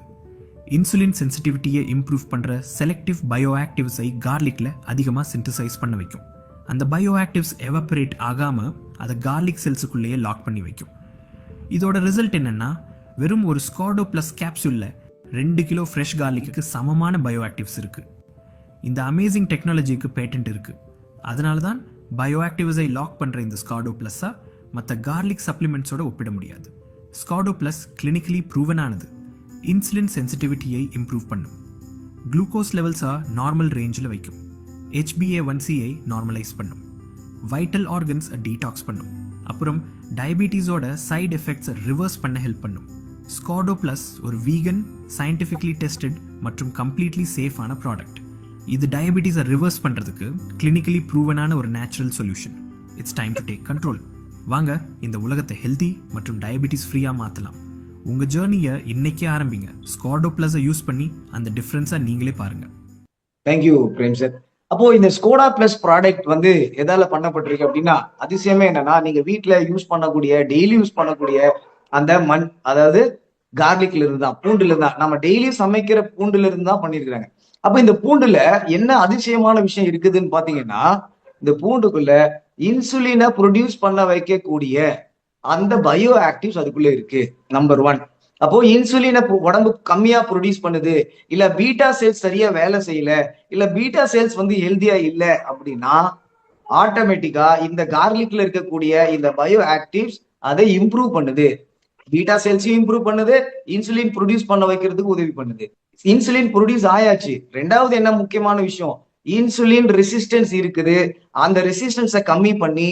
இன்சுலின் சென்சிட்டிவிட்டியை இம்ப்ரூவ் பண்ணுற செலக்டிவ் பயோ ஆக்டிவ்ஸை கார்லிக்கில் அதிகமாக சிந்தசைஸ் பண்ண வைக்கும். அந்த பயோ ஆக்டிவ்ஸ் எவாபரேட் ஆகாமல் அதை கார்லிக் செல்ஸுக்குள்ளேயே லாக் பண்ணி வைக்கும். இதோட ரிசல்ட் என்னன்னா, வெறும் ஒரு ஸ்கார்டோ ப்ளஸ் கேப்சூலில் 2 கிலோ ஃப்ரெஷ் கார்லிக்கு சமமான பயோ ஆக்டிவ்ஸ் இருக்குது. இந்த அமேசிங் டெக்னாலஜிக்கு பேட்டன்ட் இருக்குது. அதனால தான் பயோ ஆக்டிவ்ஸை லாக் பண்ணுற இந்த ஸ்கார்டோ ப்ளஸ்ஸாக மற்ற கார்லிக் சப்ளிமெண்ட்ஸோட ஒப்பிட முடியாது. ஸ்கார்டோ ப்ளஸ் கிளினிக்கலி ப்ரூவன் ஆனது. இன்சுலின் சென்சிட்டிவிட்டியை இம்ப்ரூவ் பண்ணும், குளுக்கோஸ் லெவல்ஸை நார்மல் ரேஞ்சில் வைக்கும், HbA1c-ஐ நார்மலைஸ் பண்ணும், வைட்டல் ஆர்கன்ஸை டீடாக்ஸ் பண்ணும், அப்புறம் டயபிட்டிஸோட சைடு எஃபெக்ட்ஸை ரிவர்ஸ் பண்ண ஹெல்ப் பண்ணும். ஸ்கார்டோ ப்ளஸ் ஒரு வீகன், சயின்டிஃபிக்லி டெஸ்டட் மற்றும் கம்ப்ளீட்லி சேஃபான ப்ராடக்ட். இது டயபிட்டிஸை ரிவர்ஸ் பண்ணுறதுக்கு கிளினிக்கலி ப்ரூவனான ஒரு natural solution. It's time to take control. வாங்க இந்த உலகத்தை ஹெல்தி மற்றும் டயபிட்டிஸ் ஃப்ரீயாக மாற்றலாம். உங்கள் ஜேர்னியை இன்னைக்கே ஆரம்பிங்க. ஸ்கார்டோ ப்ளஸை யூஸ் பண்ணி அந்த டிஃப்ரென்ஸை நீங்களே பாருங்கள். Thank you Prem sir. அப்போ இந்த ஸ்கோடா பிளஸ் ப்ராடக்ட் வந்து எதால பண்ணப்பட்டிருக்கு அப்படின்னா, அதிசயமே என்னன்னா, நீங்க வீட்டுல யூஸ் பண்ணக்கூடிய, டெய்லி யூஸ் பண்ணக்கூடிய அந்த மண், அதாவது கார்லிக்ல இருந்து தான், பூண்டுல இருந்தா, நம்ம டெய்லி சமைக்கிற பூண்டுல இருந்து தான் பண்ணிருக்காங்க. அப்ப இந்த பூண்டுல என்ன அதிசயமான விஷயம் இருக்குதுன்னு பாத்தீங்கன்னா, இந்த பூண்டுக்குள்ள இன்சுலினை ப்ரொடியூஸ் பண்ண வைக்கக்கூடிய அந்த பயோ ஆக்டிவ்ஸ் அதுக்குள்ள இருக்கு. நம்பர் 1. அப்போ இன்சுலினை உடம்பு கம்மியா ப்ரொடியூஸ் பண்ணுது, இல்ல பீட்டா செல்ஸ் சரியா வேலை செய்யல, இல்ல பீட்டா செல்ஸ் வந்து ஹெல்தியா இல்ல அப்படின்னா ஆட்டோமேட்டிக்கா இந்த கார்லிக்ல இருக்கக்கூடிய இந்த பயோ ஆக்டிவ்ஸ் அதை இம்ப்ரூவ் பண்ணுது. பீட்டா செல்ஸையும் இம்ப்ரூவ் பண்ணுது, இன்சுலின் ப்ரொடியூஸ் பண்ண வைக்கிறதுக்கு உதவி பண்ணுது. இன்சுலின் ப்ரொடியூஸ் ஆயாச்சு. 2வது என்ன முக்கியமான விஷயம், இன்சுலின் ரெசிஸ்டன்ஸ் இருக்குது. அந்த ரெசிஸ்டன்ஸை கம்மி பண்ணி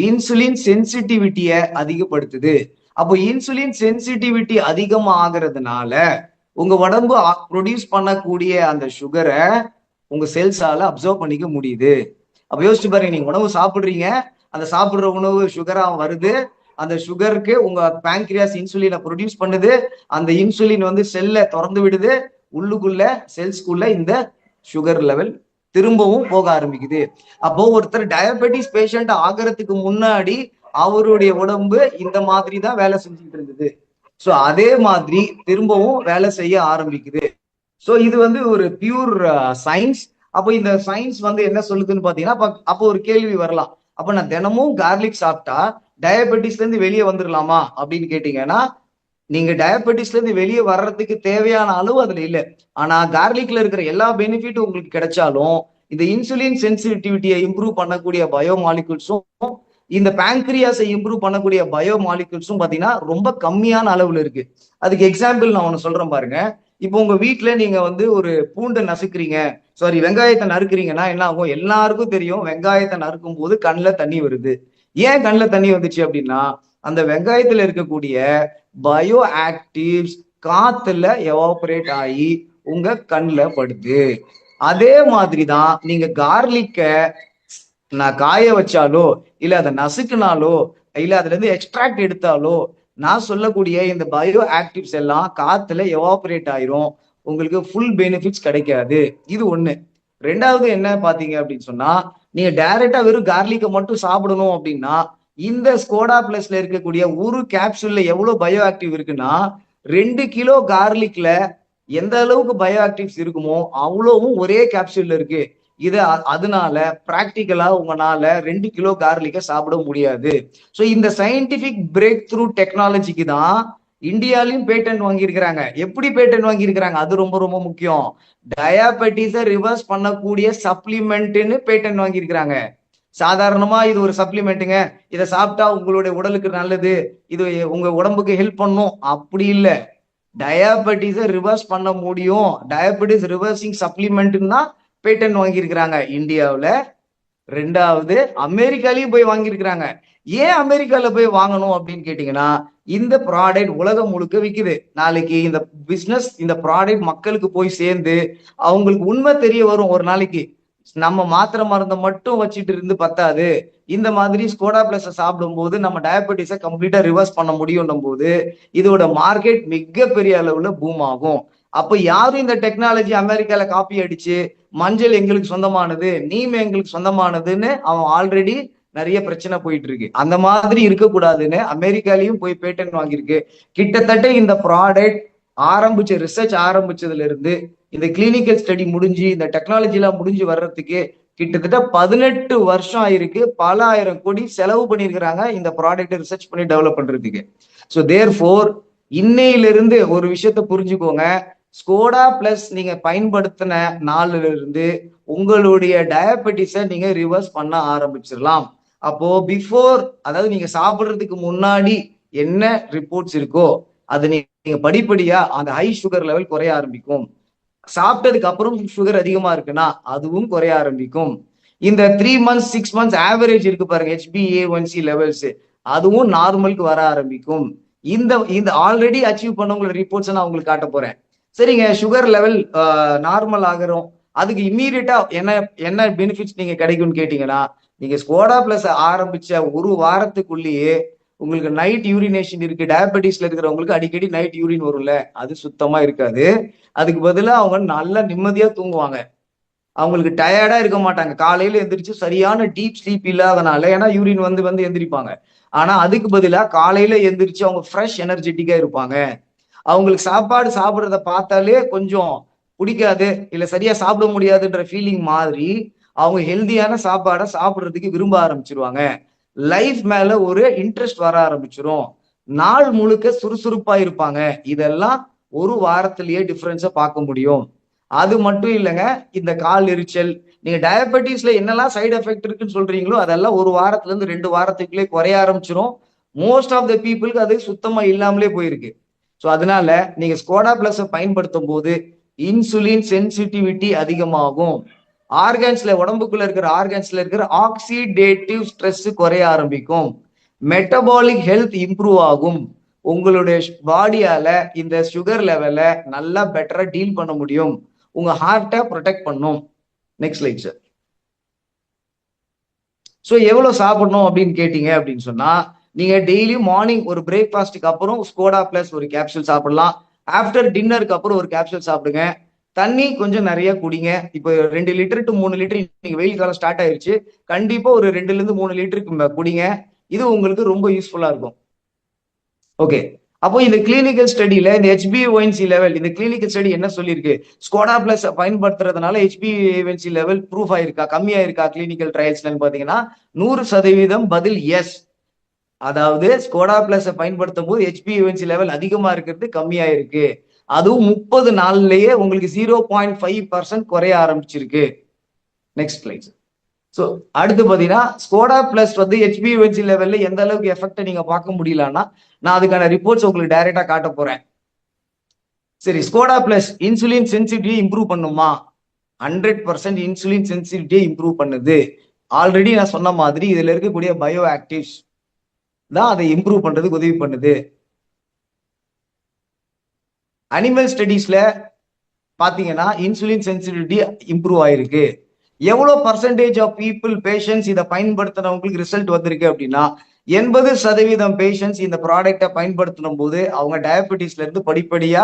இன்சுலின் சென்சிட்டிவிட்டியை அதிகப்படுத்துது. அப்போ இன்சுலின் சென்சிட்டிவிட்டி அதிகமா ஆகிறதுனால உங்க உடம்பு ப்ரொடியூஸ் பண்ணக்கூடிய அந்த சுகரை உங்க செல்ஸால அப்சர்வ் பண்ணிக்க முடியுது. அப்ப யோசிச்சு பாருங்க, நீங்க உணவு சாப்பிடுறீங்க, அந்த சாப்பிடுற உணவு சுகரா வருது. அந்த சுகருக்கு உங்க பேங்க்ரியாஸ் இன்சுலினை ப்ரொடியூஸ் பண்ணுது. அந்த இன்சுலின் வந்து செல்லை திறந்து விடுது. உள்ளுக்குள்ள செல்ஸ்குள்ள இந்த சுகர் லெவல் திரும்பவும் போக ஆரம்பிக்குது. அப்போ ஒருத்தர் டயபெட்டிஸ் பேஷண்ட் ஆகிறதுக்கு முன்னாடி அவருடைய உடம்பு இந்த மாதிரி தான் வேலை செஞ்சுட்டு இருந்தது. சோ அதே மாதிரி திரும்பவும் வேலை செய்ய ஆரம்பிக்குது. சோ இது வந்து ஒரு பியூர் சயின்ஸ். அப்போ இந்த சயின்ஸ் வந்து என்ன சொல்லுதுன்னு பாத்தீங்கன்னா, அப்போ ஒரு கேள்வி வரலாம், அப்ப நான் தினமும் கார்லிக் சாப்பிட்டா டயபெட்டிஸ்ல இருந்து வெளியே வந்துடலாமா அப்படின்னு கேட்டீங்கன்னா, நீங்க டயபெட்டிஸ்ல இருந்து வெளியே வர்றதுக்கு தேவையான அளவு அதுல இல்ல. ஆனா கார்லிக்ல இருக்கிற எல்லா பெனிஃபிட்டும் உங்களுக்கு கிடைச்சாலும் இந்த இன்சுலின் சென்சிட்டிவிட்டியை இம்ப்ரூவ் பண்ணக்கூடிய பயோ மாலிகூல்ஸும் இந்த பேங்க்ரியாஸை இம்ப்ரூவ் பண்ணக்கூடிய பயோ மாலிகூல்ஸும் பாத்தீங்கன்னா ரொம்ப கம்மியான அளவுல இருக்கு. அதுக்கு எக்ஸாம்பிள் நான் ஒண்ணு சொல்றேன் பாருங்க. இப்போ உங்க வீட்டுல நீங்க வந்து ஒரு பூண்டை நசுக்குறீங்க, சாரி வெங்காயத்தை நறுக்குறீங்கன்னா என்ன ஆகும்? எல்லாருக்கும் தெரியும் வெங்காயத்தை நறுக்கும் போது கண்ணில் தண்ணி வருது. ஏன் கண்ணில் தண்ணி வந்துச்சு அப்படின்னா அந்த வெங்காயத்துல இருக்கக்கூடிய பயோ ஆக்டிவ்ஸ் காத்துல எவாபரேட் ஆகி உங்க கண்ணில் படுது. அதே மாதிரிதான் நீங்க கார்லிக்க நான் காய வச்சாலோ இல்ல அதை நசுக்குனாலோ இல்ல அதுல இருந்து எக்ஸ்ட்ராக்ட் எடுத்தாலோ நான் சொல்லக்கூடிய இந்த பயோ ஆக்டிவ்ஸ் எல்லாம் காத்துல எவாபரேட் ஆயிரும். உங்களுக்கு ஃபுல் பெனிஃபிட்ஸ் கிடைக்காது. இது ஒண்ணு. ரெண்டாவது என்ன பாத்தீங்க அப்படின்னு சொன்னா நீங்க டைரக்டா வெறும் கார்லிக்கை மட்டும் சாப்பிடணும் அப்படின்னா இந்த ஸ்கோடா பிளஸ்ல இருக்கக்கூடிய ஒரு கேப்சூல்ல எவ்வளவு பயோ ஆக்டிவ் இருக்குன்னா 2 கிலோ கார்லிக்ல எந்த அளவுக்கு பயோ ஆக்டிவ்ஸ் இருக்குமோ அவ்வளவும் ஒரே கேப்சூல்ல இருக்கு. இது அதனால பிராக்டிக்கலா உங்களால 2 கிலோ கார்லிக்க சாப்பிட முடியாது. ஸோ இந்த சயின்டிபிக் பிரேக் த்ரூ டெக்னாலஜிக்கு தான் இந்தியாலையும் பேட்டன்ட் வாங்கியிருக்கிறாங்க. எப்படி பேட்டன்ட் வாங்கியிருக்கிறாங்க அது ரொம்ப ரொம்ப முக்கியம். டயாபெட்டிஸை ரிவர்ஸ் பண்ணக்கூடிய சப்ளிமெண்ட்னு பேட்டன்ட் வாங்கியிருக்கிறாங்க. சாதாரணமா இது ஒரு சப்ளிமெண்ட்டுங்க, இதை சாப்பிட்டா உங்களுடைய உடலுக்கு நல்லது, இது உங்க உடம்புக்கு ஹெல்ப் பண்ணும் அப்படி இல்லை. டயாபெட்டிஸை ரிவர்ஸ் பண்ண முடியும், டயாபெட்டிஸ் ரிவர்சிங் சப்ளிமெண்ட்னா பேட்டன் வாங்கியிருக்கிறாங்க இந்தியாவில். ரெண்டாவது அமெரிக்காலையும் போய் வாங்கியிருக்கிறாங்க. ஏன் அமெரிக்கால போய் வாங்கணும் அப்படின்னு கேட்டீங்கன்னா இந்த ப்ராடக்ட் உலகம் முழுக்க விற்குது. நாளைக்கு இந்த பிசினஸ் இந்த ப்ராடக்ட் மக்களுக்கு போய் சேர்ந்து அவங்களுக்கு உண்மை தெரிய வரும். ஒரு நாளைக்கு நம்ம மாத்திரை மருந்தை மட்டும் வச்சுட்டு இருந்து பத்தாது, இந்த மாதிரி ஸ்கோடா பிளஸ் சாப்பிடும் போது நம்ம டயபெட்டிஸை கம்ப்ளீட்டா ரிவர்ஸ் பண்ண முடியும் போது இதோட மார்க்கெட் மிகப்பெரிய அளவுல பூம் ஆகும். அப்ப யாரும் இந்த டெக்னாலஜி அமெரிக்கால காப்பி அடிச்சு மஞ்சள் எங்களுக்கு சொந்தமானது, நீம் எங்களுக்கு சொந்தமானதுன்னு அவன் ஆல்ரெடி நிறைய பிரச்சனை போயிட்டு இருக்கு. அந்த மாதிரி இருக்கக்கூடாதுன்னு அமெரிக்காலையும் போய் பேட்டன் வாங்கியிருக்கு. கிட்டத்தட்ட இந்த ப்ராடக்ட் ரிசர்ச் ஆரம்பிச்சதுல இருந்து இந்த கிளினிக்கல் ஸ்டடி முடிஞ்சு இந்த டெக்னாலஜி எல்லாம் முடிஞ்சு வர்றதுக்கு கிட்டத்தட்ட 18 வருஷம் ஆயிருக்கு. பல ஆயிரம் கோடி செலவு பண்ணியிருக்கிறாங்க இந்த ப்ராடக்ட் ரிசர்ச் பண்ணி டெவலப் பண்றதுக்கு. ஸோ தேர்ஃபோர் இன்னையிலிருந்து ஒரு விஷயத்த புரிஞ்சுக்கோங்க. ஸ்கோடா பிளஸ் நீங்க பயன்படுத்தின நாள்ல இருந்து உங்களுடைய டயபெட்டிஸை நீங்க ரிவர்ஸ் பண்ண ஆரம்பிச்சிடலாம். அப்போ பிஃபோர், அதாவது நீங்க சாப்பிடுறதுக்கு முன்னாடி என்ன ரிப்போர்ட்ஸ் இருக்கோ அது நீங்க படிப்படியா அந்த ஹை சுகர் லெவல் குறைய ஆரம்பிக்கும். சாப்பிட்டதுக்கு அப்புறம் சுகர் அதிகமா இருக்குன்னா அதுவும் குறைய ஆரம்பிக்கும். இந்த 3 months 6 months ஆவரேஜ் இருக்கு பாருங்க HbA1c லெவல்ஸ், அதுவும் நார்மலுக்கு வர ஆரம்பிக்கும். இந்த இந்த ஆல்ரெடி அச்சீவ் பண்ணவங்களோட ரிப்போர்ட்ஸ் நான் உங்களுக்கு காட்ட போறேன். சரிங்க, சுகர் லெவல் நார்மல் ஆகிறோம், அதுக்கு இம்மீடியட்டா என்ன என்ன பெனிஃபிட்ஸ் நீங்க கிடைக்கும்னு கேட்டீங்கன்னா நீங்க ஸ்கோடா பிளஸ் ஆரம்பிச்ச ஒரு வாரத்துக்குள்ளேயே உங்களுக்கு நைட் யூரினேஷன் இருக்கு. டயபெட்டிஸ்ல இருக்கிறவங்களுக்கு அடிக்கடி நைட் யூரின் வரும்ல, அது சுத்தமா இருக்காது. அதுக்கு பதிலாக அவங்க நல்லா நிம்மதியா தூங்குவாங்க. அவங்களுக்கு டயர்டா இருக்க மாட்டாங்க. காலையில எந்திரிச்சு சரியான டீப் ஸ்லீப் இல்லாதனால, ஏன்னா யூரின் வந்து எந்திரிப்பாங்க. ஆனா அதுக்கு பதிலாக காலையில எந்திரிச்சு அவங்க ஃப்ரெஷ் எனர்ஜெட்டிக்கா இருப்பாங்க. அவங்களுக்கு சாப்பாடு சாப்பிட்றத பார்த்தாலே கொஞ்சம் பிடிக்காது, இல்ல சரியா சாப்பிட முடியாதுன்ற ஃபீலிங் மாதிரி அவங்க ஹெல்தியான சாப்பாடை சாப்பிட்றதுக்கு விரும்ப ஆரம்பிச்சிருவாங்க. லைஃப் மேல ஒரு இன்ட்ரெஸ்ட் வர ஆரம்பிச்சிரும். நாள் முழுக்க சுறுசுறுப்பா இருப்பாங்க. இதெல்லாம் ஒரு வாரத்திலேயே டிஃபரன்ஸை பார்க்க முடியும். அது மட்டும் இல்லைங்க, இந்த கால் எரிச்சல், நீங்க டயபெட்டிஸ்ல என்னெல்லாம் சைடு எஃபெக்ட் இருக்குன்னு சொல்றீங்களோ அதெல்லாம் ஒரு வாரத்துல இருந்து 2 வாரத்துக்குள்ளே குறைய ஆரம்பிச்சிரும். மோஸ்ட் ஆஃப் த பீப்புளுக்கு அது சுத்தமா இல்லாமலே போயிருக்கு. ஸோ அதனால நீங்க ஸ்கோடா பிளஸ் பயன்படுத்தும் போது இன்சுலின் சென்சிட்டிவிட்டி அதிகமாகும். ஆர்கன்ஸ்ல, உடம்புக்குள்ள இருக்கிற ஆர்கன்ஸ்ல இருக்கிற ஆக்சிடேட்டிவ் ஸ்ட்ரெஸ் குறைய ஆரம்பிக்கும். மெட்டபாலிக் ஹெல்த் இம்ப்ரூவ் ஆகும். உங்களுடைய பாடியால இந்த சுகர் லெவலை நல்லா பெட்டரா டீல் பண்ண முடியும். உங்க ஹார்ட்டை ப்ரொடெக்ட் பண்ணும். Next slide sir. ஸோ எவ்வளவு சாப்பிடணும் அப்படின்னு கேட்டீங்க அப்படின்னு சொன்னா நீங்க டெய்லியும் மார்னிங் ஒரு பிரேக்ஃபாஸ்ட்டுக்கு அப்புறம் ஸ்கோடா பிளஸ் ஒரு கேப்சூல் சாப்பிடலாம். ஆஃப்டர் டின்னருக்கு அப்புறம் ஒரு கேப்சூல் சாப்பிடுங்க. தண்ணி கொஞ்சம் நிறைய குடிங்க. இப்போ 2 லிட்டர் to 3 லிட்டர், இன்னைக்கு வெயில் காலம் ஸ்டார்ட் ஆயிருச்சு, கண்டிப்பா ஒரு 2ல இருந்து 3 லிட்டருக்கு குடிங்க. இது உங்களுக்கு ரொம்ப யூஸ்ஃபுல்லா இருக்கும். ஓகே, அப்போ இந்த கிளினிக்கல் ஸ்டடியில இந்த HbA1c லெவல், இந்த கிளினிக்கல் ஸ்டடி என்ன சொல்லியிருக்கு? ஸ்கோடா பிளஸ் பயன்படுத்துறதுனால HbA1c லெவல் ப்ரூஃப் ஆயிருக்கா, கம்மியா இருக்கா கிளினிக்கல் ட்ரையல்ஸ்லன்னு பாத்தீங்கன்னா 100% பதில் எஸ். அதாவது ஸ்கோடா பிளஸ் பயன்படுத்தும் போது HbA1c லெவல் அதிகமா இருக்கிறது கம்மியா இருக்கு. அதுவும் 30 நாள்லயே உங்களுக்கு 0.5% குறைய ஆரம்பிச்சிருக்கு. Next slide. ஸோ அடுத்து பாத்தீங்கன்னா ஸ்கோடா பிளஸ் வந்து HbA1c லெவல்ல எந்த அளவுக்கு எஃபெக்ட் நீங்க பார்க்க முடியலன்னா நான் அதுக்கான ரிப்போர்ட்ஸ் உங்களுக்கு டைரக்டா காட்ட போறேன். சரி, Skoda plus insulin sensitivity improve பண்ணுமா? 100% இன்சுலின் சென்சிட்டிவிட்டியை இம்ப்ரூவ் பண்ணுது. ஆல்ரெடி நான் சொன்ன மாதிரி இதுல இருக்கக்கூடிய பயோ ஆக்டிவ்ஸ் தான் அதை இம்ப்ரூவ் பண்றதுக்கு உதவி பண்ணுது. அனிமல் ஸ்டடீஸ்ல பாத்தீங்கன்னா இன்சுலின் சென்சிட்டிவிட்டி இம்ப்ரூவ் ஆயிருக்கு. எவ்வளவு பர்சன்டேஜ் ஆஃப் பீப்புள் பேஷன்ஸ் இதை பயன்படுத்தினவங்களுக்கு ரிசல்ட் வந்திருக்கு அப்படின்னா 80% பேஷன்ஸ் இந்த ப்ராடக்டை பயன்படுத்தினும் போது அவங்க டயபெட்டிஸ்ல இருந்து படிப்படியா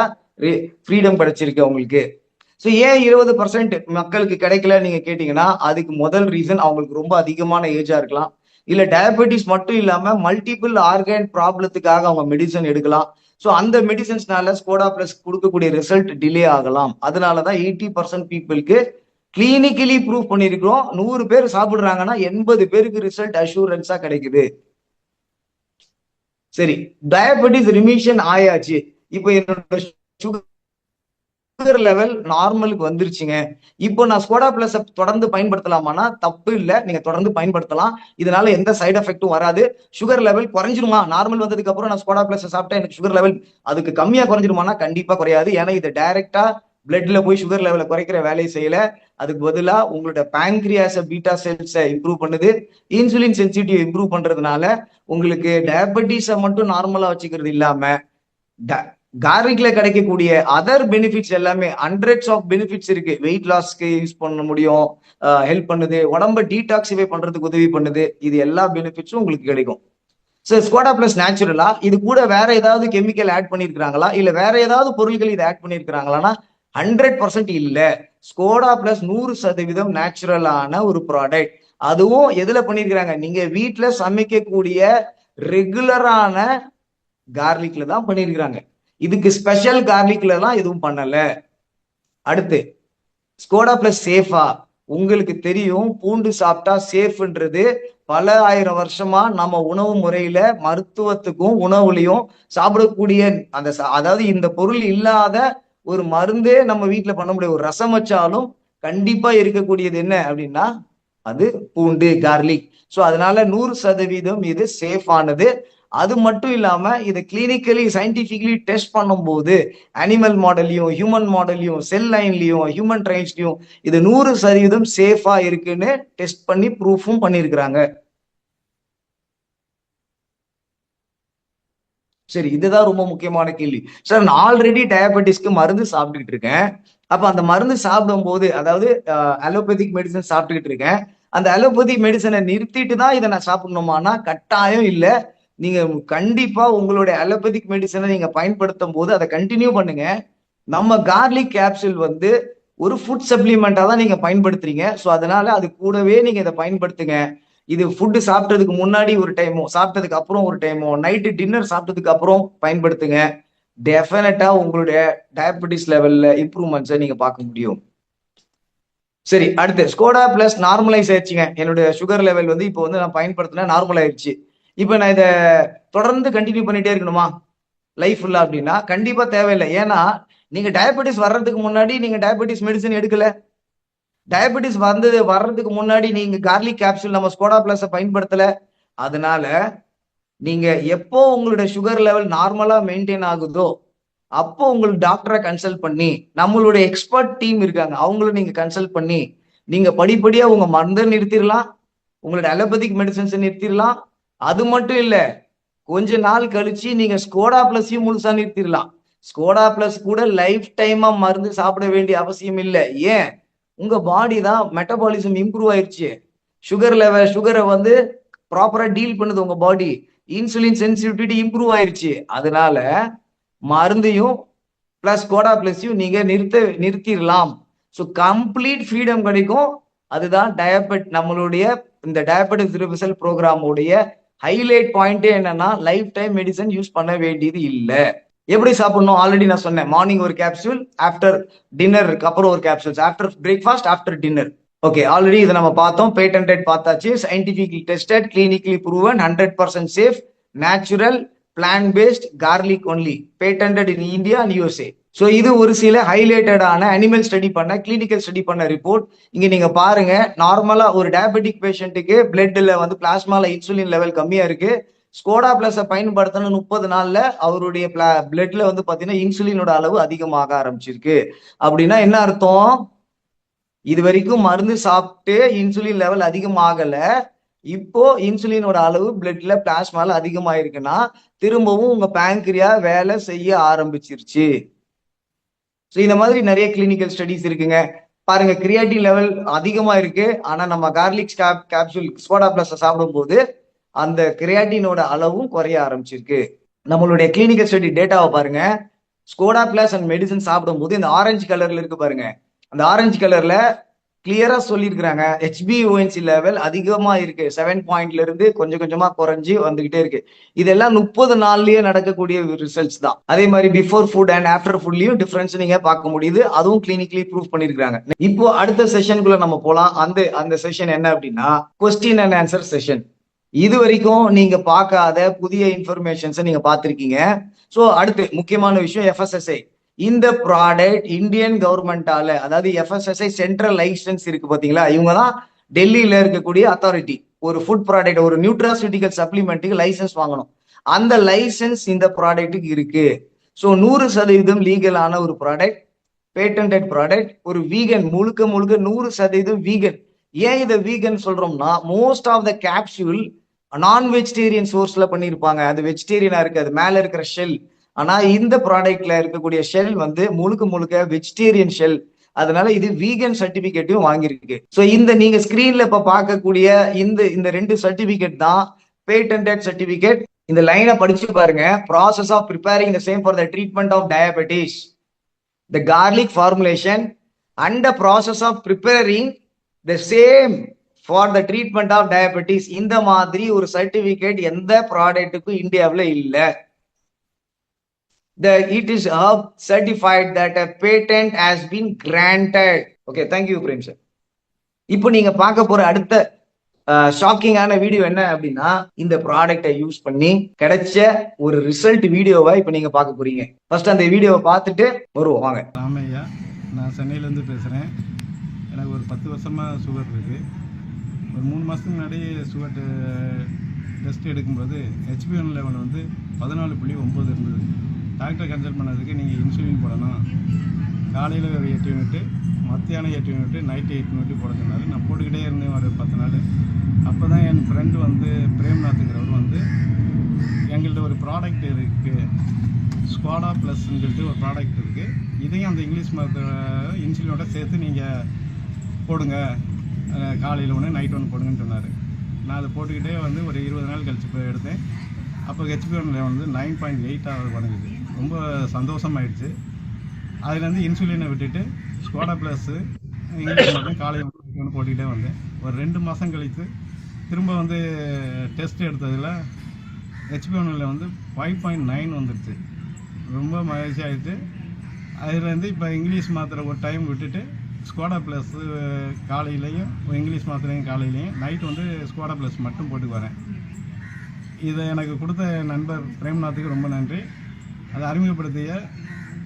ஃப்ரீடம் கிடைச்சிருக்கு அவங்களுக்கு. ஸோ ஏன் 20% மக்களுக்கு கிடைக்கல நீங்க கேட்டீங்கன்னா அதுக்கு முதல் ரீசன் அவங்களுக்கு ரொம்ப அதிகமான ஏஜா இருக்கலாம். இல்ல டயபெட்டிஸ் மட்டும் இல்லாம மல்டிபிள் ஆர்கன் ப்ராப்ளத்துக்காக அவங்க மெடிசன் எடுக்கலாம். ஸோ அந்த மெடிசன்ஸ்னால ஸ்கோடா பிளஸ் கொடுக்கக்கூடிய ரிசல்ட் டிலே ஆகலாம். அதனாலதான் 80% பீப்புளுக்கு கிளினிக்கலி ப்ரூவ் பண்ணிருக்கிறோம். 100 பேர் சாப்பிடுறாங்கன்னா 80 பேருக்கு ரிசல்ட் அஷூரன்ஸா கிடைக்குது. சரி, டயபெட்டிஸ் ரிமிஷன் ஆயாச்சு. இப்போ என்னோட சுகர் லெவல் நார்மலுக்கு வந்துருச்சுங்க. இப்போ நான் ஸ்கோடா பிளஸ் தொடர்ந்து பயன்படுத்தலாமானா தப்பு இல்லை, நீங்க தொடர்ந்து பயன்படுத்தலாம். இதனால எந்த சைடு எஃபெக்டும் வராது. Sugar level குறைஞ்சிருமா? நார்மல் வந்ததுக்கு அப்புறம் நான் ஸ்கோடா பிளஸ் சாப்பிட்டா எனக்கு சுகர் லெவல் அதுக்கு கம்மியா குறைஞ்சிருமானா கண்டிப்பா குறையாது. ஏன்னா இது டைரக்டா பிளட்ல போய் சுகர் லெவலை குறைக்கிற வேலையை செய்யல. அதுக்கு பதிலா உங்களோட பேங்க்ரியாஸ் பீட்டா செல்ஸை இம்ப்ரூவ் பண்ணுது. இன்சுலின் சென்சிட்டிவ் இம்ப்ரூவ் பண்றதுனால உங்களுக்கு டயபெட்டிஸை மட்டும் நார்மலா வச்சுக்கிறது இல்லாம கார்லிக்ல கிடைக்கக்கூடிய அதர் பெனிஃபிட்ஸ் எல்லாமே ஹண்ட்ரட்ஸ் ஆஃப் பெனிஃபிட்ஸ் இருக்கு. வெயிட் லாஸ்க்கு யூஸ் பண்ண முடியும், ஹெல்ப் பண்ணுது, உடம்ப டீடாக்சிஃபை பண்றதுக்கு உதவி பண்ணுது. இது எல்லா பெனிஃபிட்ஸும் உங்களுக்கு கிடைக்கும். ஸோ ஸ்கோடா பிளஸ் நேச்சுரலா இது கூட வேற ஏதாவது கெமிக்கல் ஆட் பண்ணிருக்காங்களா இல்ல வேற ஏதாவது பொருட்கள் இதை ஆட் பண்ணிருக்காங்களான்னா 100% இல்ல. ஸ்கோடா பிளஸ் 100% நேச்சுரலான ஒரு ப்ராடக்ட். அதுவும் எதுல பண்ணிருக்கிறாங்க? நீங்க வீட்டுல சமைக்கக்கூடிய ரெகுலரான கார்லிக்ல தான் பண்ணிருக்கிறாங்க. இதுக்கு ஸ்பெஷல் கார்லிக்ல எல்லாம் எதுவும் பண்ணல. அடுத்து ஸ்கோடா பிளஸ் சேஃபா? உங்களுக்கு தெரியும் பூண்டு சாப்பிட்டா சேஃப்ன்றது பல ஆயிரம் வருஷமா நம்ம உணவு முறையில மருத்துவத்துக்கும் உணவுலையும் சாப்பிடக்கூடிய அந்த அதாவது இந்த பொருள் இல்லாத ஒரு மருந்தே நம்ம வீட்டுல பண்ண முடியும். ஒரு ரசம் வச்சாலும் கண்டிப்பா இருக்கக்கூடியது என்ன அப்படின்னா அது பூண்டு, கார்லிக். ஸோ அதனால 100% இது சேஃப் ஆனது. அது மட்டும் இல்லாம இதை கிளினிக்கலி சயின்டிபிகலி டெஸ்ட் பண்ணும்போது அனிமல் மாடல்லையும் ஹியூமன் மாடல்லையும் செல் லைன்லயும் ஹியூமன் ட்ரைன்ஸ்லயும் இது 100% சேஃபா இருக்குன்னு டெஸ்ட் பண்ணி ப்ரூஃபும் பண்ணியிருக்கிறாங்க. சரி, இதுதான் ரொம்ப முக்கியமான கேள்வி. சார் நான் ஆல்ரெடி டயபெட்டிஸ்க்கு மருந்து சாப்பிட்டுக்கிட்டு இருக்கேன். அப்ப அந்த மருந்து சாப்பிடும் போது அதாவது அலோபதிக் மெடிசன் சாப்பிட்டுக்கிட்டு இருக்கேன். அந்த அலோபதிக் மெடிசனை நிறுத்திட்டு தான் இதை நான் சாப்பிடணுமானா கட்டாயம் இல்லை. நீங்க கண்டிப்பா உங்களுடைய அலோபதிக் மெடிசனை நீங்க பயன்படுத்தும் போது அதை கண்டினியூ பண்ணுங்க. நம்ம கார்லிக் கேப்சூல் வந்து ஒரு ஃபுட் சப்ளிமெண்டா தான் நீங்க பயன்படுத்துறீங்க. ஸோ அதனால அது கூடவே நீங்க இதை பயன்படுத்துங்க. இது ஃபுட்டு சாப்பிட்டதுக்கு முன்னாடி ஒரு டைமோ சாப்பிட்டதுக்கு அப்புறம் ஒரு டைமோ நைட்டு டின்னர் சாப்பிட்டதுக்கு அப்புறம் பயன்படுத்துங்க. டெஃபினட்டா உங்களுடைய டயபெட்டிஸ் லெவல்ல இம்ப்ரூவ்மெண்ட்ஸை நீங்க பார்க்க முடியும். சரி, அடுத்து ஸ்கோடா பிளஸ் நார்மலைஸ் ஆயிடுச்சுங்க. என்னுடைய சுகர் லெவல் வந்து இப்போ வந்து நான் பயன்படுத்தினா நார்மல் ஆயிடுச்சு. இப்போ நான் இதை தொடர்ந்து கண்டினியூ பண்ணிட்டே இருக்கணுமா லைஃப் ஃபுல்லா அப்படின்னா கண்டிப்பா தேவையில்லை. ஏன்னா நீங்க டயபெட்டிஸ் வர்றதுக்கு முன்னாடி நீங்க டயபெட்டிஸ் மெடிசன் எடுக்கல. டயபெட்டிஸ் வர்றதுக்கு முன்னாடி நீங்க கார்லிக் கேப்சூல் நம்ம ஸ்கோடா பிளஸ் பயன்படுத்தல. அதனால நீங்க எப்போ உங்களுடைய சுகர் லெவல் நார்மலா மெயின்டைன் ஆகுதோ அப்போ உங்களுக்கு டாக்டரை கன்சல்ட் பண்ணி நம்மளுடைய எக்ஸ்பர்ட் டீம் இருக்காங்க அவங்கள நீங்க கன்சல்ட் பண்ணி நீங்க படிப்படியா உங்க மருந்தை நிறுத்திடலாம், உங்களோட அலோபதிக் மெடிசன்ஸை நிறுத்திடலாம். அது மட்டும் இல்ல, கொஞ்ச நாள் கழிச்சு நீங்க ஸ்கோடா பிளஸையும் முழுசா நிறுத்திடலாம். ஸ்கோடா பிளஸ் கூட லைஃப் டைமா மருந்து சாப்பிட வேண்டிய அவசியம் இல்லை. ஏன்? உங்க பாடி தான் மெட்டபாலிசம் இம்ப்ரூவ் ஆயிடுச்சு. சுகரை வந்து ப்ராப்பரா டீல் பண்ணுது உங்க பாடி. இன்சுலின் சென்சிட்டிவிட்டி இம்ப்ரூவ் ஆயிடுச்சு. அதனால மருந்தையும் பிளஸ் கோடா பிளஸையும் நீங்க நிறுத்திடலாம். ஸோ கம்ப்ளீட் ஃப்ரீடம் கிடைக்கும். அதுதான் நம்மளுடைய இந்த டயபெட்டிஸ் ரிவர்சல் ப்ரோக்ராமுடைய ஹைலைட் பாயிண்டே என்னன்னா லைஃப் டைம் மெடிசன் யூஸ் பண்ண வேண்டியது இல்லை. எப்படி சாப்பிடணும் ஆல்ரெடி நான் சொன்னேன். மார்னிங் ஒரு கேப்சூல், ஆஃப்டர் டின்னருக்கு அப்புறம் ஒரு capsules, after breakfast, after dinner. Okay, already இதை நம்ம பார்த்தோம். பேட்டன்டட் பார்த்தாச்சு, scientifically tested, clinically proven, 100% safe. Natural plan paste garlic only, patented in India and USA. So இது ஒரு சில ஹைலைட்டடான அனிமல் ஸ்டடி பண்ண கிளினிக்கல் ஸ்டடி பண்ண ரிப்போர்ட். இங்க நீங்க பாருங்க, நார்மலா ஒரு டயபெட்டிக் பேஷண்ட்டுக்கு பிளட்ல வந்து பிளாஸ்மால இன்சுலின் லெவல் கம்மியா இருக்கு. ஸ்கோடா பிளஸ் பயன்படுத்தின 30 நாள்ல அவருடைய பிளட்ல வந்து பாத்தீங்கன்னா இன்சுலினோட அளவு அதிகமாக ஆரம்பிச்சிருக்கு. அப்படின்னா என்ன அர்த்தம்? இது வரைக்கும் மருந்து சாப்பிட்டு இன்சுலின் லெவல் அதிகமாகல, இப்போ இன்சுலினோட அளவு பிளட்ல பிளாஸ்மால அதிகமாயிருக்குன்னா திரும்பவும் உங்க பேங்க்ரியா வேலை செய்ய ஆரம்பிச்சிருச்சு. ஸோ இந்த மாதிரி நிறைய கிளினிக்கல் ஸ்டடிஸ் இருக்குங்க. பாருங்க, கிரியாட்டின் லெவல் அதிகமா இருக்கு, ஆனா நம்ம கார்லிக் கேப்சூல் ஸ்கோடா பிளஸ் சாப்பிடும் போது அந்த கிரியாட்டினோட அளவும் குறைய ஆரம்பிச்சிருக்கு. நம்மளுடைய கிளினிக்கல் ஸ்டடி டேட்டாவை பாருங்க. ஸ்கோடா பிளஸ் அண்ட் மெடிசன் சாப்பிடும் போது இந்த ஆரஞ்சு கலர்ல இருக்கு பாருங்க, அந்த ஆரஞ்சு கலர்ல கிளியரா சொல்லியிருக்கிறாங்க HbA1c லெவல் அதிகமா இருக்கு. 7 பாயிண்ட்ல இருந்து கொஞ்சம் கொஞ்சமா குறைஞ்சி வந்துகிட்டே இருக்கு. இதெல்லாம் 30 நாள்லயே நடக்கக்கூடிய ரிசல்ட்ஸ் தான். அதே மாதிரி பிஃபோர் ஃபுட் அண்ட் ஆஃப்டர் ஃபுட்லயும் டிஃபரன்ஸ் நீங்க பார்க்க முடியுது. அதுவும் கிளினிக்கலி ப்ரூவ் பண்ணிருக்காங்க. இப்போ அடுத்த செஷனுக்குள்ள நம்ம போலாம். அந்த செஷன் என்ன அப்படின்னா கொஸ்டின் அண்ட் ஆன்சர் செஷன். இது வரைக்கும் நீங்க பார்க்காத புதிய இன்ஃபர்மேஷன்ஸை நீங்க பார்த்திருக்கீங்க. ஸோ அடுத்து முக்கியமான விஷயம் FSSAI. இந்த ப்ராடக்ட் இந்தியன் கவர்மெண்டால, அதாவது FSSAI சென்ட்ரல் லைசன்ஸ் இருக்கு பாத்தீங்களா, இவங்க தான் டெல்லியில இருக்கக்கூடிய அத்தாரிட்டி. ஒரு ஃபுட் ப்ராடக்ட், ஒரு நியூட்ராசியூட்டிக்கல் சப்ளிமெண்ட்டுக்கு லைசன்ஸ் வாங்கணும். அந்த லைசன்ஸ் இந்த ப்ராடக்ட்டுக்கு இருக்கு. ஸோ 100% லீகலான ஒரு ப்ராடக்ட், பேட்டன்டட் ப்ராடக்ட், ஒரு வீகன், முழுக்க முழுக்க 100% வீகன். ஏன் இதை வீகன் சொல்றோம்னா, மோஸ்ட் ஆஃப் த கேப்சூல் நான் வெஜிடேரியன் சோர்ஸ்ல பண்ணியிருப்பாங்க. அது வெஜிடேரியனா இருக்கு, அது மேல இருக்கிற ஷெல். ஆனா இந்த ப்ராடக்ட்ல இருக்கக்கூடிய ஷெல் வந்து முழுக்க முழுக்க வெஜிடேரியன் ஷெல். அதனால இது வீகன் சர்டிபிகேட்டும் வாங்கியிருக்கு. ஸோ இந்த நீங்க ஸ்கிரீன்ல இப்ப பார்க்கக்கூடிய இந்த 2 சர்டிபிகேட் தான் பேட்டன்டட் சர்டிபிகேட். இந்த லைனை படிச்சு பாருங்க. Process of preparing the same for the treatment of diabetes, the garlic formulation and the process of preparing the same for the treatment of diabetes. இந்த மாதிரி ஒரு சர்டிபிகேட் எந்த ப்ராடக்ட்டுக்கும் இந்தியாவில் இல்ல. It is certified that a patent has been granted. Okay, thank you Prem sir. இப்போ நீங்க பார்க்க போற அடுத்த ஷாக்கிங்கான வீடியோ என்ன அப்படின்னா, இந்த ப்ராடக்டை யூஸ் பண்ணி கிடைச்ச ஒரு ரிசல்ட் வீடியோவை இப்போ நீங்க பார்க்க போறீங்க. ஃபர்ஸ்ட் அந்த வீடியோவை பார்த்துட்டு வருவோம் வாங்க. ராமையா, நான் சென்னையிலேருந்து பேசுகிறேன். எனக்கு ஒரு 10 வருஷமாக சுகர் இருக்குது. ஒரு 3 மாதத்துக்கு முன்னாடி சுகர் டெஸ்ட் எடுக்கும்போது HbA1 லெவல் வந்து 14.9 இருந்தது. டாக்டரை கன்சல்ட் பண்ணதுக்கு நீங்கள் இன்சுலின் போடணும், காலையில் ஒரு 8 யூனிட்டு, மத்தியானம் 8 யூனிட்டு, நைட்டு 8 யூனிட்டு போட சொன்னார். நான் போட்டுக்கிட்டே இருந்தேன் ஒரு 10 நாள். அப்போ தான் என் ஃப்ரெண்டு வந்து பிரேம்நாத்துங்கிறவர் வந்து எங்கள்கிட்ட ஒரு ப்ராடக்ட் இருக்குது, ஸ்குவாடா ப்ளஸ்ன்னு சொல்லிட்டு ஒரு ப்ராடக்ட் இருக்குது, இதையும் அந்த இங்கிலீஷ் மருத்துவ இன்சுலினோட சேர்த்து நீங்கள் போடுங்க, காலையில் ஒன்று நைட் ஒன்று போடுங்கன்னு சொன்னார். நான் அதை போட்டுக்கிட்டே வந்து ஒரு 20 நாள் கழிச்சு போய் எடுத்தேன். அப்போ HbA1 வந்து 9.8 குறைஞ்சிது. ரொம்ப சந்தோஷமாயிடுச்சு. அதுலேருந்து இன்சுலினை விட்டுட்டு ஸ்குவாடா ப்ளஸ்ஸு இங்கிலீஷ் மருந்து காலையில் ஒன்று போட்டுக்கிட்டே வந்தேன். ஒரு 2 மாதம் கழித்து திரும்ப வந்து டெஸ்ட் எடுத்ததில் HbA1 வந்து 5.9 வந்துடுச்சு. ரொம்ப மகிழ்ச்சி ஆகிடுச்சு. அதுலேருந்து இப்போ இங்கிலீஷ் மாத்திரை ஒரு டைம் விட்டுட்டு ஸ்குவாடா ப்ளஸ்ஸு காலையிலையும், இங்கிலீஷ் மாத்திரையும் காலையிலையும், நைட் வந்து ஸ்குவாடா ப்ளஸ் மட்டும் போட்டு வரேன். இதை எனக்கு கொடுத்த நண்பர் பிரேம்நாத்துக்கு ரொம்ப நன்றி. அதை அறிமுகப்படுத்திய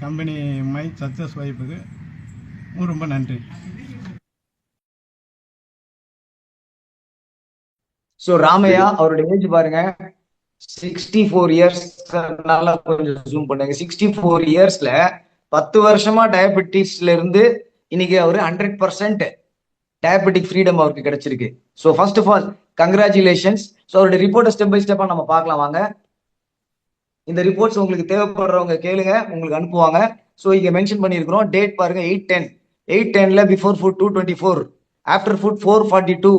கம்பெனி மை சக்சஸ் வைப்புக்கு ரொம்ப நன்றி. ஸோ ராமையா அவருடைய ஏஜ் பாருங்க, 64 இயர்ஸ். நல்லா கொஞ்சம் ஜூம் பண்ணுங்க. 64 இயர்ஸ்ல 10 வருஷமா டயபெட்டிஸ்ல இருந்து இன்னைக்கு அவரு 100% டயபெட்டிக் ஃப்ரீடம் அவருக்கு கிடைச்சிருக்கு. So first of all congratulations. So அவருடைய ரிப்போர்ட்டை ஸ்டெப் பை ஸ்டெப்பா நம்ம பார்க்கலாம் வாங்க. இந்த ரிப்போர்ட்ஸ் உங்களுக்கு தேவைப்படுறவங்க கேளுங்க, உங்களுக்கு அனுப்புவாங்க. ஸோ இங்க மென்ஷன் பண்ணியிருக்கிறோம். டேட் பாருங்க 8/10. Before food 224, after food 442,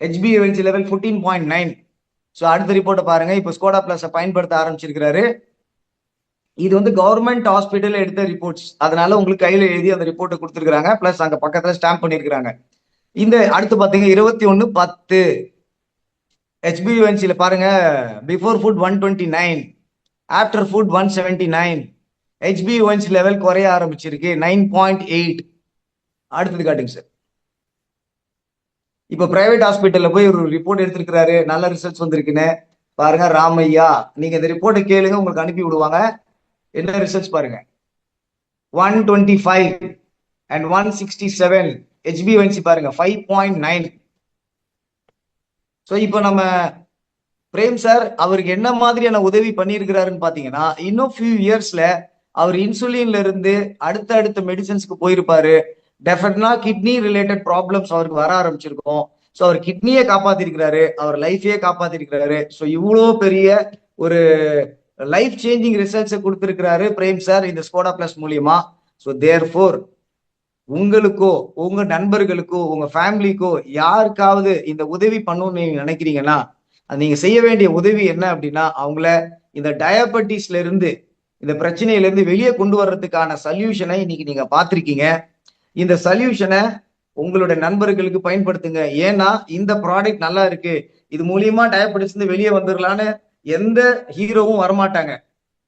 HbA1c level 14.9. So அடுத்த ரிப்போர்ட்டை பாருங்க. இப்போ ஸ்கோடா பிளஸ் பயன்படுத்த ஆரம்பிச்சிருக்கிறாரு. இது வந்து கவர்மெண்ட் ஹாஸ்பிட்டல் எடுத்த ரிப்போர்ட்ஸ், அதனால உங்களுக்கு கையில எழுதி அந்த ரிப்போர்ட்டை கொடுத்துருக்காங்க. பிளஸ் அங்க பக்கத்துல ஸ்டாம்ப் பண்ணிருக்காங்க. இந்த அடுத்து பாத்தீங்க 21/10 HbA1c பாருங்க. Before food 129, after food 179. HbA1c level குறைய ஆரம்பிச்சிருக்கு 9.8. அடுத்தது காட்டுங்க சார். இப்ப பிரைவேட் ஹாஸ்பிட்டல்ல போய் ஒரு ரிப்போர்ட் எடுத்திருக்கிறாரு, நல்ல ரிசல்ட்ஸ் வந்திருக்குன்னு. பாருங்க ராமையா, நீங்க இந்த ரிப்போர்ட்டை கேளுங்க, உங்களுக்கு அனுப்பி விடுவாங்க. என்ன ரிசர்ச் பாருங்க, 125 and 167 HbA1c பாருங்க 5.9. ஸோ இப்போ நம்ம பிரேம் சார் அவருக்கு என்ன மாதிரியான உதவி பண்ணியிருக்கிறாருன்னு பாத்தீங்கன்னா, இன்னும் ஃபியூ இயர்ஸ்ல அவர் இன்சுலின்ல இருந்து அடுத்த மெடிசன்ஸ்க்கு போயிருப்பாரு. டெஃபினட்டா கிட்னி ரிலேட்டட் ப்ராப்ளம்ஸ் அவருக்கு வர ஆரம்பிச்சிருக்கும். ஸோ அவர் கிட்னியை காப்பாத்திருக்கிறாரு, அவர் லைஃபையே காப்பாத்திருக்கிறாரு. ஸோ இவ்வளோ பெரிய ஒரு லைஃப் சேஞ்சிங் ரிசல்ட்ஸை கொடுத்திருக்கிறாரு பிரேம் சார் இந்த ஸ்கோடா பிளஸ் மூலியமா. ஸோ தேர்ஃபோர் உங்களுக்கோ உங்க நண்பர்களுக்கோ உங்க ஃபேமிலிக்கோ யாருக்காவது இந்த உதவி பண்ணணும்னு நீங்க நினைக்கிறீங்கன்னா, அது நீங்க செய்ய வேண்டிய உதவி என்ன அப்படின்னா, அவங்கள இந்த டயபெட்டிஸ்ல இருந்து இந்த பிரச்சனையில இருந்து வெளியே கொண்டு வர்றதுக்கான சொல்யூஷனை இன்னைக்கு நீங்க பார்த்திருக்கீங்க. இந்த சொல்யூஷனை உங்களோட நண்பர்களுக்கு பயன்படுத்துங்க. ஏன்னா இந்த ப்ராடக்ட் நல்லா இருக்கு, இது மூலியமா டயபெட்டிஸ் இருந்து வெளியே வந்துடலான்னு எந்த ஹீரோவும் வரமாட்டாங்க,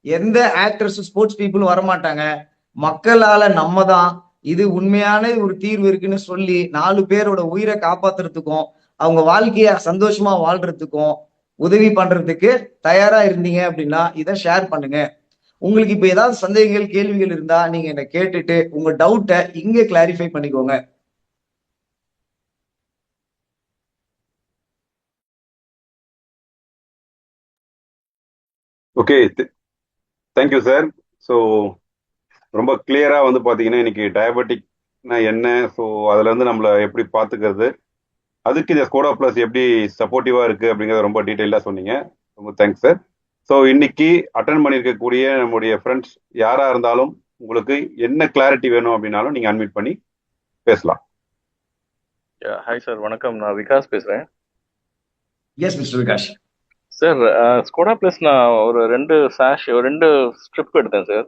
எந்த ஆக்டர்ஸ் ஸ்போர்ட்ஸ் பீப்புளும் வரமாட்டாங்க. மக்களால நம்ம தான் இது உண்மையான ஒரு தீர்வு இருக்குன்னு சொல்லி 4 பேரோட உயிரை காப்பாத்துறதுக்கும் அவங்க வாழ்க்கைய சந்தோஷமா வாழ்றதுக்கும் உதவி பண்றதுக்கு தயாரா இருந்தீங்க அப்படின்னா இதை ஷேர் பண்ணுங்க. உங்களுக்கு இப்ப ஏதாவது சந்தேகங்கள் கேள்விகள் இருந்தா நீங்க என்ன கேட்டுட்டு உங்க டவுட்டை இங்க கிளாரிஃபை பண்ணிக்கோங்க. Okay, thank you sir. ஸோ ரொம்ப கிளியராக வந்து பார்த்தீங்கன்னா இன்னைக்கு டயபெட்டிக்னா என்ன, ஸோ அதுலேருந்து நம்மளை எப்படி பார்த்துக்கிறது, அதுக்கு இந்த ஸ்கோடா ப்ளஸ் எப்படி சப்போர்ட்டிவாக இருக்குது அப்படிங்கிறத ரொம்ப டீட்டெயிலாக சொன்னீங்க. ரொம்ப தேங்க்ஸ் சார். ஸோ இன்னைக்கு அட்டன் பண்ணியிருக்கக்கூடிய நம்முடைய ஃப்ரெண்ட்ஸ் யாராக இருந்தாலும் உங்களுக்கு என்ன கிளாரிட்டி வேணும் அப்படின்னாலும் நீங்கள் அட்மிட் பண்ணி பேசலாம். ஹாய் சார், வணக்கம். நான் விகாஸ் பேசுகிறேன். Yes mister Vikash. Sir, Skoda plus நான் ஒரு 2 ஸ்ட்ரிப் எடுத்தேன் சார்.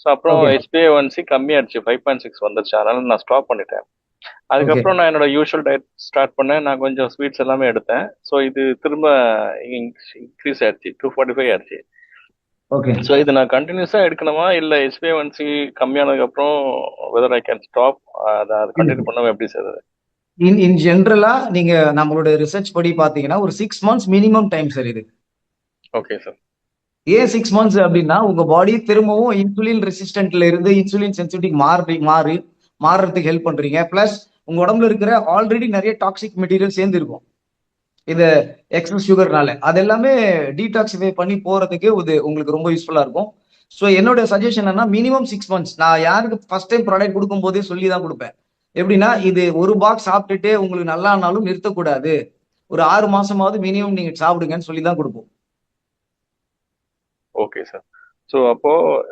ஸோ அப்புறம் Okay. HbA1c கம்மியாயிடுச்சு, 5.6 வந்துருச்சு. அதனால நான் ஸ்டாப் பண்ணிட்டேன். அதுக்கப்புறம் நான் என்னோட யூஷுவல் டயட் ஸ்டார்ட் பண்ணேன். நான் கொஞ்சம் ஸ்வீட்ஸ் எல்லாமே எடுத்தேன். ஸோ இது திரும்ப இன்க்ரீஸ் ஆயிடுச்சு, 245 ஆயிடுச்சு. ஓகே. ஸோ இது நான் கண்டினியூஸாக எடுக்கணுமா, இல்லை HbA1c கம்மியானதுக்கப்புறம் வெதர் ஐ கேன் ஸ்டாப், அதை கண்டினியூ பண்ணாமல் எப்படி சார் அது? இன் ஜென்ரலா நீங்க நம்மளோட ரிசர்ச் படி பாத்தீங்கன்னா ஒரு 6 months மினிமம் டைம் சார் இது. Okay sir. ஏன் 6 months அப்படின்னா உங்க பாடி திரும்பவும் இன்சுலின் ரெசிஸ்டன்ட்ல இருந்து இன்சுலின் சென்சிட்டிவ் மாறுறதுக்கு ஹெல்ப் பண்றீங்க. பிளஸ் உங்க உடம்புல இருக்கிற ஆல்ரெடி நிறைய டாக்ஸிக் மெட்டீரியல் சேர்ந்து இருக்கும் இந்த எக்ஸஸ் சுகர்னால, அது எல்லாமே டீடாக்சிஃபை பண்ணி போறதுக்கு உங்களுக்கு ரொம்ப யூஸ்ஃபுல்லா இருக்கும். ஸோ என்னோட சஜஷன் என்னன்னா மினிமம் 6 months. நான் யாருக்கு ஃபர்ஸ்ட் டைம் ப்ராடக்ட் கொடுக்கும் போதே சொல்லி தான் கொடுப்பேன். எப்படின்னா இது ஒரு பாக்ஸ் சாப்பிட்டுட்டு உங்களுக்கு நல்லா ஆனாலும் நிறுத்தக்கூடாது, ஒரு 6 மாசமாவது மினிமம் நீங்க சாப்பிடுங்கன்னு சொல்லி தான் கொடுப்போம். Okay sir. ஸோ அப்போ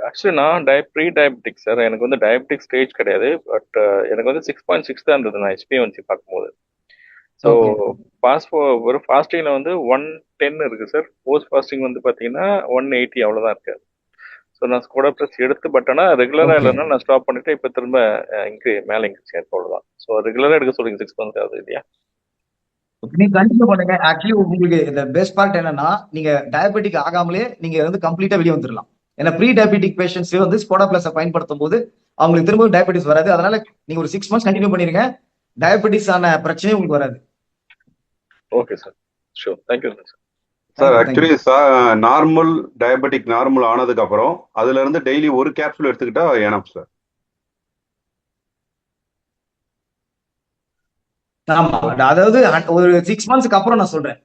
ஆக்சுவலி நான் ப்ரீ டயபெட்டிக் சார். எனக்கு வந்து டயபெட்டிக் ஸ்டேஜ் கிடையாது. பட் எனக்கு வந்து 6.6 தான் இருந்தது நான் HbA1c பார்க்கும்போது. ஸோ ஒரு ஃபாஸ்டிங்ல வந்து 110 இருக்கு சார். போஸ்ட் ஃபாஸ்டிங் வந்து பார்த்தீங்கன்னா 180 அவ்வளோதான் இருக்கு. ஸோ நான் ஸ்கோடா ப்ளஸ் எடுத்து, பட் ஆனால் ரெகுலராக இல்லைன்னா நான் ஸ்டாப் பண்ணிட்டு இப்போ திரும்ப மேலே இன்க்ரீஸ் ஆயிருக்கு, அவ்வளோதான். ஸோ ரெகுலராக எடுக்க சொல்லுங்க 6 months ஆகுது இல்லையா? நீங்க கண்டிப்பா பண்ணுங்க. ஆக்சுவலி உங்களுக்கு இந்த பெஸ்ட் பார்ட் என்னன்னா நீங்க டயபெட்டிக் ஆகாமலே நீங்க வந்து கம்ப்ளீட்டா வெளியே வந்துடலாம். ஏன்னா ப்ரீ டயபெட்டிக் பேஷன்ஸ் வந்து ஸ்கோடா பிளஸ் பயன்படுத்தும் போது அவங்களுக்கு திரும்ப டயபெட்டிஸ் வராது. அதனால நீங்க ஒரு 6 months கண்டினியூ பண்ணிருங்க, டயபெட்டிஸ் ஆன பிரச்சனையும் உங்களுக்கு வராது. Okay sir, sure, thank you sir. Sir actually normal diabetic normal ஆனதுக்கு அப்புறம் அதுல இருந்து டெய்லி ஒரு கேப்சூல் எடுத்துக்கிட்டா ஏனம் சார்? ஆமா, அதாவது ஒரு 6 monthsக்கு அப்புறம் நான் சொல்றேன்.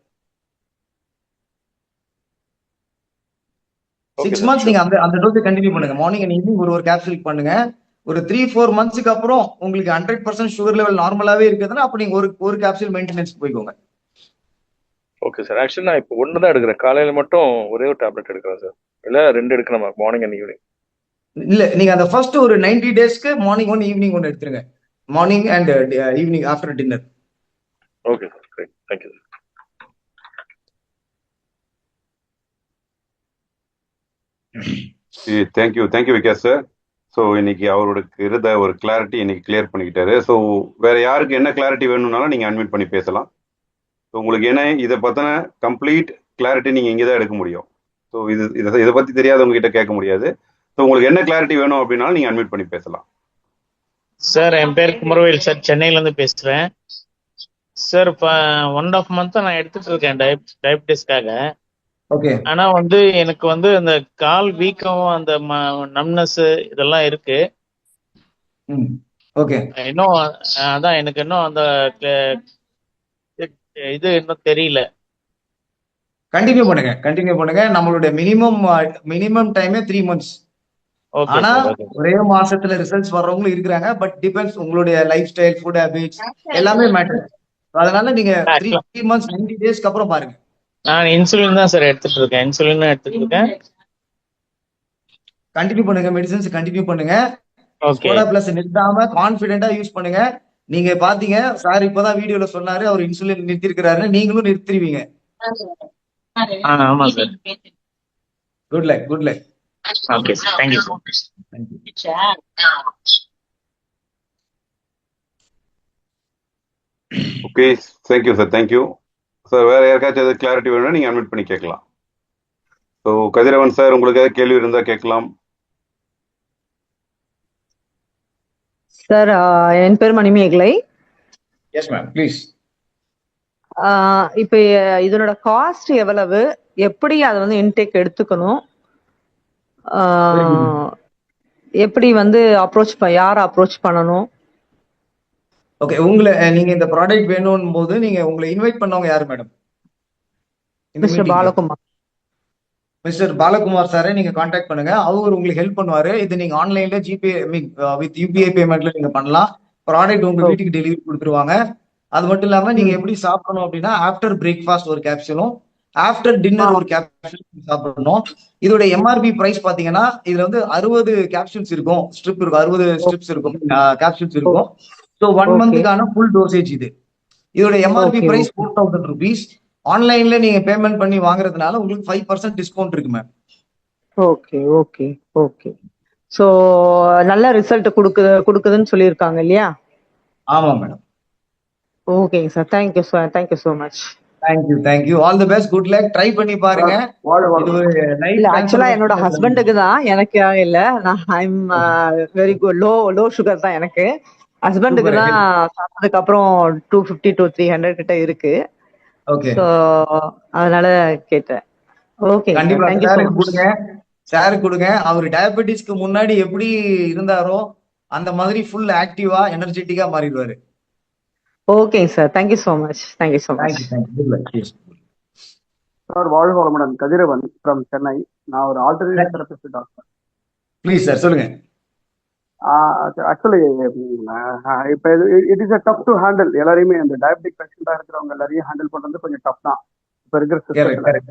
6 months நீங்க அந்த டோஸ் கண்டினியூ பண்ணுங்க. மார்னிங் அண்ட் ஈவினிங் ஒரு கேப்சூல் பண்ணுங்க. ஒரு 3-4 monthsக்கு அப்புறம் உங்களுக்கு 100% சுகர் லெவல் நார்மலாவே இருக்குதுன்னா அப்ப நீங்க ஒரு கேப்சூல் மெயின்டெனன்ஸ் போய்க்கோங்க. Okay sir. ஆக்சுவலி நான் இப்போ 1 தான் எடுக்கிறேன். காலையில மட்டும் ஒரே ஒரு டேப்லெட் எடுக்கிறேன் சார். இல்லை 2 எடுக்கணுமா, மார்னிங் அண்ட் ஈவினிங்? இல்ல, நீங்க அந்த ஃபர்ஸ்ட் ஒரு 90 daysக்கு மார்னிங் 1 ஈவினிங் 1 எடுத்துருங்க. Morning and evening after dinner. Okay sir, great, thank you sir. Thank you Vikas sir. So இன்னைக்கு அவருக்கு இருந்த ஒரு கிளாரிட்டி இன்னைக்கு கிளியர் பண்ணிக்கிட்டாரு. ஸோ வேற யாருக்கு என்ன கிளாரிட்டி வேணும்னாலும் நீங்க அட்மிட் பண்ணி பேசலாம். ஸோ உங்களுக்கு என்ன இதை பத்தின கம்ப்ளீட் கிளாரிட்டி நீங்க இங்கே தான் எடுக்க முடியும். ஸோ இதை பத்தி தெரியாதவங்க கிட்ட கேட்க முடியாது. ஸோ உங்களுக்கு என்ன கிளாரிட்டி வேணும் அப்படின்னாலும் நீங்க அட்மிட் பண்ணி பேசலாம். சார், என் பேர் குமரவேல் சார், சென்னையிலேருந்து பேசுகிறேன் சார். இப்போ 1.5 month நான் எடுத்துட்டு இருக்கேன் டயபிட்டிஸ்க்காக. ஓகே. ஆனா வந்து எனக்கு வந்து அந்த கால் வீக்கம், அந்த நம்னஸ் இதெல்லாம் இருக்கு. ம். ஓகே. இன்னும் அதான் எனக்கு இன்னும் அந்த இது இன்னும் தெரியல. கண்டினியூ பண்ணுங்க, கண்டினியூ பண்ணுங்க. நம்மளுடைய மினிமம் டைமே 3 மந்த்ஸ். ஓகே ஆனா சார், ஓகே. ஒரே மாசத்துல ரிசல்ட்ஸ் வர்றவங்களும் இருக்கிறாங்க. பட் டிபெண்ட்ஸ் உங்களுடைய லைஃப் ஸ்டைல், ஃபுட் ஹேபிட்ஸ் எல்லாமே மேட்டர். அதனால நீங்க ஆக்சுவலா 3 மந்த்ஸ் 90 டேஸ்க்கு அப்புறம் பாருங்க. நான் இன்சுலின் தான் சார் எடுத்துட்டு இருக்கேன். இன்சுலின் தான் எடுத்துட்டு இருக்கேன். கண்டினியூ பண்ணுங்க, மெடிசன்ஸ் கண்டினியூ பண்ணுங்க. ஓகே. ஸ்கோடா பிளஸ் நிறுத்தாம கான்பிடென்ட்டா யூஸ் பண்ணுங்க. நீங்க பாத்தீங்க சார் இப்பதான் வீடியோல சொன்னாரு அவர் இன்சுலின் நிறுத்திருக்கிறாரு, நீங்களும் நிறுத்திடுவீங்க. ஆமா sir. Good luck, good luck. Okay sir, thank you so much. Okay, thank you sir, thank you sir. வேற யாருக்காச்சும் எதாவது கிளாரிட்டி வேணும்னா நீங்க அட்மிட் பண்ணி கேட்கலாம். ஸோ கதிரவன் சார், உங்களுக்கு ஏதாவது கேள்வி இருந்தா கேட்கலாம். சார், என் பேர் மணிமேகலை. Yes ma'am, please. இப்ப இதனோட காஸ்ட் எவ்வளவு, எப்படி அதை வந்து இன்டேக் எடுத்துக்கணும், எப்படி வந்து யாரை அப்ரோச் பண்ணணும்? ஓகே, நீங்க இந்த ப்ராடக்ட் வேணும் போது நீங்க உங்களை இன்வைட் பண்ணவங்க யாரு madam? Mister Balakumar. Mister Balakumar சாரை நீங்க காண்டாக்ட் பண்ணுங்க, அவர் உங்களுக்கு ஹெல்ப் பண்ணுவாரு. இது நீங்க ஆன்லைன்ல ஜிபே வித் யூபிஐ பேமெண்ட்ல நீங்க பண்ணலாம். ப்ராடக்ட் உங்க வீட்டுக்கு டெலிவரி கொடுத்துருவாங்க. அது மட்டும் இல்லாம நீங்க எப்படி சாப்பிடணும் அப்படின்னா, ஆஃப்டர் பிரேக்ஃபாஸ்ட் ஒரு கேப்சூலும், ஆஃப்டர் டின்னர் ஒரு கேப்சூல் சாப்பிடணும். இதோட எம்ஆர்பி பிரைஸ் பாத்தீங்கன்னா, இதுல வந்து 60 கேப்சூல்ஸ் இருக்கும், ஸ்ட்ரிப் இருக்கும், 60 ஸ்ட்ரிப்ஸ் இருக்கும், கேப்சூல்ஸ் இருக்கும். ஸோ 1 மந்த்துக்கான ஃபுல் டோசேஜ் இது. இதோட எம்ஆர்பி பிரைஸ் 4000 rupees. ஆன்லைன்ல நீங்க பேமெண்ட் பண்ணி வாங்குறதுனால உங்களுக்கு 5% டிஸ்கவுண்ட் இருக்கு ma'am. Okay okay okay. So நல்ல ரிசல்ட் கொடுக்குதுன்னு சொல்லியிருக்காங்க இல்லையா? ஆமா மேடம். ஓகேங்க sir, thank you sir, thank you so much. Thank you. All the best, good luck. Try பண்ணி பாருங்க. இது ஒரு இல்ல, ஆக்சுவலா என்னோட ஹஸ்பண்டுக்கு தான், எனக்கு இல்ல. நான் I'm very good, low sugar தான் எனக்கு. ஹஸ்பண்டுக்கு தான் சாப்பிட்டதுக்கு அப்புறம் 250 to 300 கிட்ட இருக்கு. ஓகே, ஸோ அதனால கேட்டேன். ஓகே, கண்டிப்பா தேங்க்யூ ஸோ மச். சார் கொடுங்க. அவர் டயபெட்டிஸ்க்கு முன்னாடி எப்படி இருந்தாரோ அந்த மாதிரி ஃபுல் ஆக்டிவா எனர்ஜெட்டிக்கா மாறிடுவாரு. ஓகேங்க sir, thank you so much, thank you so much. Sir, வாழ்க வளமுடன். கதிரவன் ஃப்ரம் சென்னை. நான் ஒரு alternate therapist doctor. Please sir, சொல்லுங்க. ஆக்சுவலி இப்போ it is tough to handle. எல்லாரையுமே இந்த டயபெட்டிக் பேஷண்டா இருக்கிறவங்க எல்லாரையும் ஹேண்டில் பண்றது கொஞ்சம் டஃப் தான் இப்போ இருக்கிற சிஸ்டத்துல.